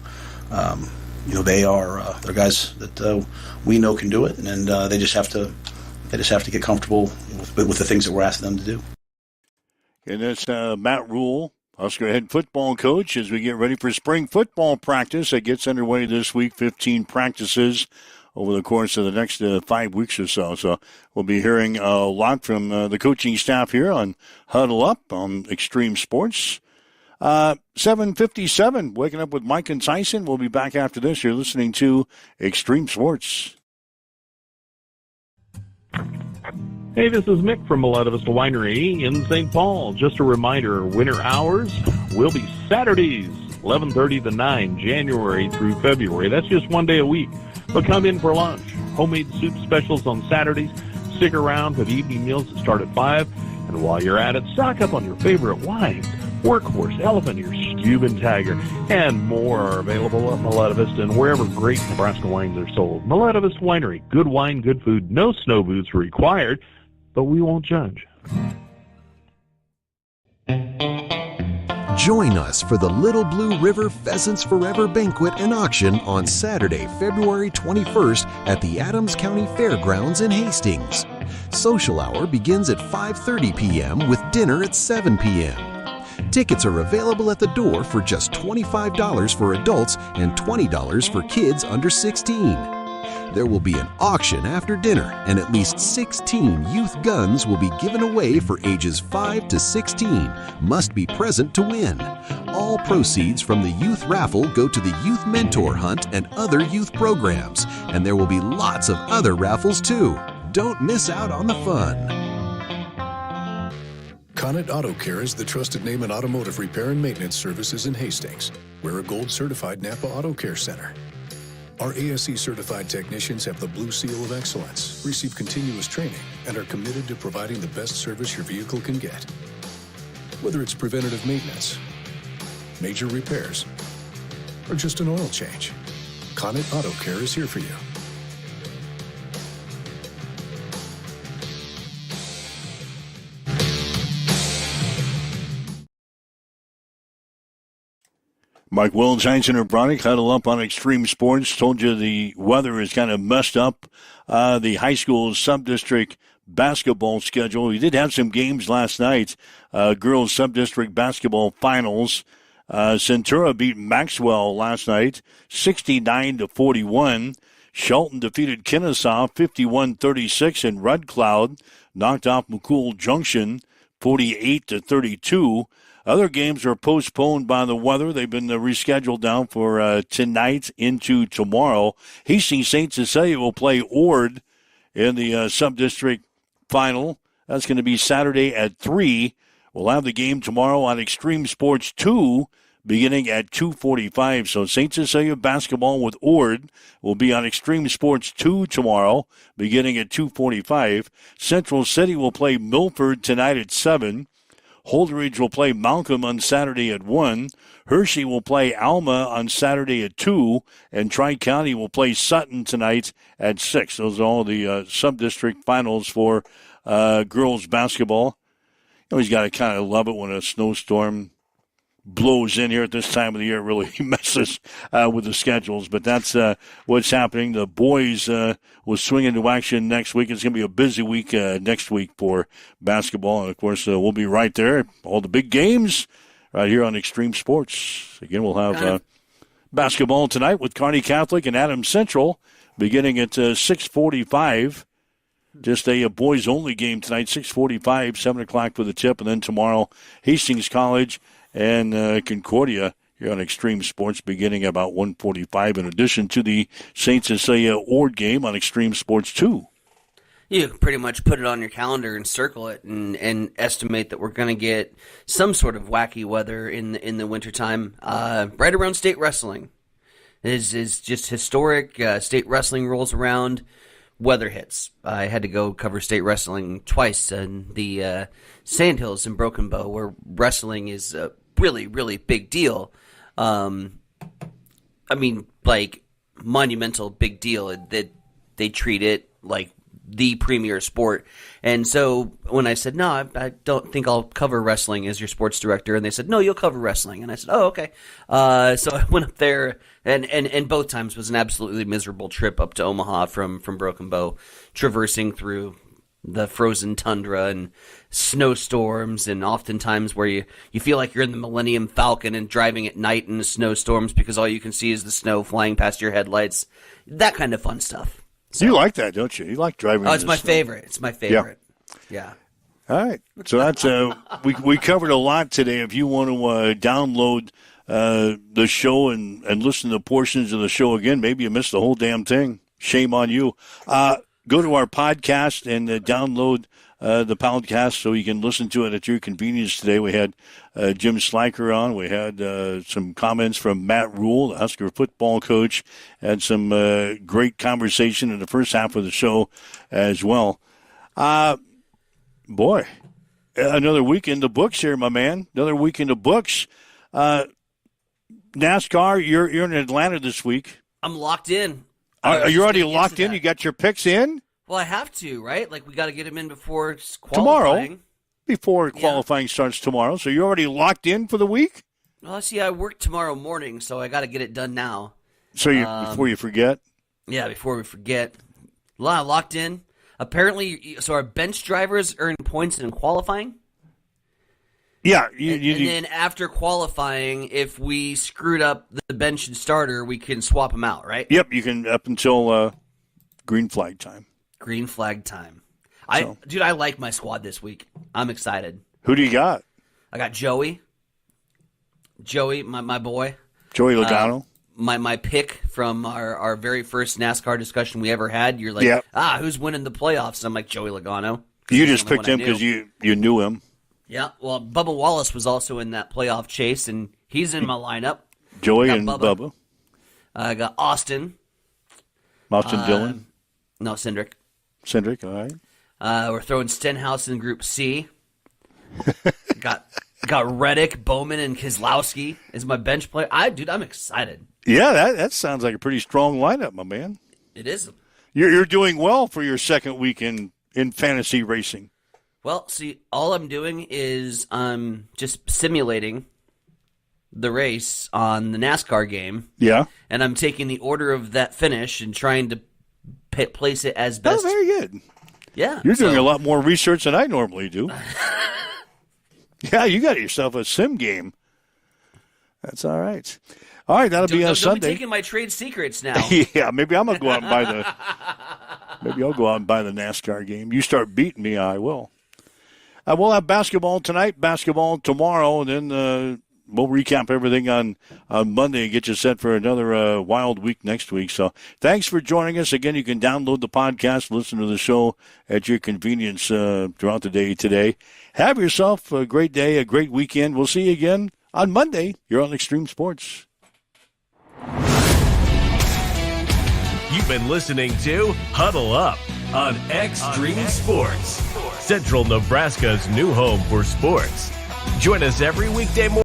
they're guys that we know can do it, and they just have to get comfortable with the things that we're asking them to do. And that's Matt Rule, Husker head football coach, as we get ready for spring football practice that gets underway this week. 15 practices over the course of the next 5 weeks or so. So we'll be hearing a lot from the coaching staff here on Huddle Up on Extreme Sports. 7:57, waking up with Mike and Tyson. We'll be back after this. You're listening to Extreme Sports. Hey, this is Mick from Miletta Vista Winery in St. Paul. Just a reminder, winter hours will be Saturdays, 11:30 to 9, January through February. That's just one day a week. But come in for lunch. Homemade soup specials on Saturdays. Stick around for the evening meals that start at 5. And while you're at it, stock up on your favorite wines. Workhorse, Elephant Ear, Cuban Tiger, and more are available at Miletta Vista and wherever great Nebraska wines are sold. Miletta Vista Winery, good wine, good food, no snow boots required, but we won't judge. Join us for the Little Blue River Pheasants Forever Banquet and Auction on Saturday, February 21st at the Adams County Fairgrounds in Hastings. Social hour begins at 5:30 p.m. with dinner at 7 p.m. Tickets are available at the door for just $25 for adults and $20 for kids under 16. There will be an auction after dinner, and at least 16 youth guns will be given away for ages 5 to 16. Must be present to win. All proceeds from the youth raffle go to the Youth Mentor Hunt and other youth programs, and there will be lots of other raffles too. Don't miss out on the fun. Connet Auto Care is the trusted name in automotive repair and maintenance services in Hastings. We're a gold-certified Napa Auto Care Center. Our ASE-certified technicians have the Blue Seal of Excellence, receive continuous training, and are committed to providing the best service your vehicle can get. Whether it's preventative maintenance, major repairs, or just an oil change, Connet Auto Care is here for you. Mike Wills, Heinzen, or Bronick, huddle up on Extreme Sports. Told you the weather is kind of messed up the high school sub-district basketball schedule. We did have some games last night. Girls sub-district basketball finals. Centura beat Maxwell last night, 69-41. Shelton defeated Kennesaw, 51-36. And Red Cloud knocked off McCool Junction, 48-32. Other games are postponed by the weather. They've been rescheduled down for tonight into tomorrow. Hastings St. Cecilia will play Ord in the sub-district final. That's going to be Saturday at 3. We'll have the game tomorrow on Extreme Sports 2 beginning at 2:45. So St. Cecilia basketball with Ord will be on Extreme Sports 2 tomorrow beginning at 2:45. Central City will play Milford tonight at 7. Holdridge will play Malcolm on Saturday at 1. Hershey will play Alma on Saturday at 2. And Tri-County will play Sutton tonight at 6. Those are all the sub-district finals for girls basketball. You always got to kind of love it when a snowstorm blows in here at this time of the year. It really messes with the schedules. But that's what's happening. The boys will swing into action next week. It's going to be a busy week next week for basketball. And, of course, we'll be right there. All the big games right here on Extreme Sports. Again, we'll have Basketball tonight with Kearney Catholic and Adams Central beginning at 6:45. Just a boys-only game tonight, 6:45, 7 o'clock for the tip. And then tomorrow, Hastings College and Concordia here on Extreme Sports beginning about 1:45, in addition to the St. Cecilia Ord game on Extreme Sports 2. You can pretty much put it on your calendar and circle it and estimate that we're going to get some sort of wacky weather in the wintertime right around state wrestling. Is just historic. State wrestling rolls around, weather hits. I had to go cover state wrestling twice in the Sandhills in Broken Bow, where wrestling is a really, really big deal. I mean, like, monumental big deal. That they treat it like the premier sport. And so when I said, no, I don't think I'll cover wrestling as your sports director, and they said, no, you'll cover wrestling. And I said, oh, okay. So I went up there, and both times was an absolutely miserable trip up to Omaha from Broken Bow, traversing through the frozen tundra and snowstorms, and oftentimes where you feel like you're in the Millennium Falcon and driving at night in the snowstorms because all you can see is the snow flying past your headlights. That kind of fun stuff. So, you like that, don't you? You like driving. Oh, it's my favorite. It's my favorite. Yeah. All right. So that's we covered a lot today. If you want to download the show and listen to portions of the show again, maybe you missed the whole damn thing. Shame on you. Go to our podcast and download the podcast so you can listen to it at your convenience. Today we had Jim Sliker on. We had some comments from Matt Rule, the Husker football coach, and some great conversation in the first half of the show as well. Boy, another week in the books here, my man. Another week in the books. NASCAR, you're in Atlanta this week. I'm locked in. Are you already locked in? You got your picks in? Well, I have to, right? Like, we got to get him in before qualifying. Tomorrow, before qualifying starts tomorrow. So you're already locked in for the week? Well, see, I work tomorrow morning, so I got to get it done now. So before you forget? Yeah, before we forget. Locked in. Apparently, so our bench drivers earn points in qualifying? Yeah. And then after qualifying, if we screwed up the bench and starter, we can swap them out, right? Yep, you can up until green flag time. Green flag time. Dude, I like my squad this week. I'm excited. Who do you got? I got Joey. Joey, my boy. Joey Logano. My pick from our very first NASCAR discussion we ever had. You're like, who's winning the playoffs? And I'm like, Joey Logano. You just picked him because you knew him. Yeah, well, Bubba Wallace was also in that playoff chase, and he's in my lineup. Joey and Bubba. I got Austin. Dillon? No, Cindric. Cindric, all right. We're throwing Stenhouse in Group C. got Reddick, Bowman, and Keselowski as my bench player. Dude, I'm excited. Yeah, that sounds like a pretty strong lineup, my man. It is. You're doing well for your second week in fantasy racing. Well, see, all I'm doing is I'm just simulating the race on the NASCAR game. Yeah. And I'm taking the order of that finish and trying to place it as best. Oh, very good. Yeah. You're doing a lot more research than I normally do. Yeah, you got yourself a sim game. That's all right. All right, that'll be on Sunday. Don't be taking my trade secrets now. Yeah, maybe I'm gonna go out and buy the. Maybe I'll go out and buy the NASCAR game. You start beating me, I will. We'll have basketball tonight, basketball tomorrow, and then we'll recap everything on Monday and get you set for another wild week next week. So thanks for joining us. Again, you can download the podcast, listen to the show at your convenience throughout the day today. Have yourself a great day, a great weekend. We'll see you again on Monday. You're on Extreme Sports. You've been listening to Huddle Up on Extreme Sports, Central Nebraska's new home for sports. Join us every weekday morning.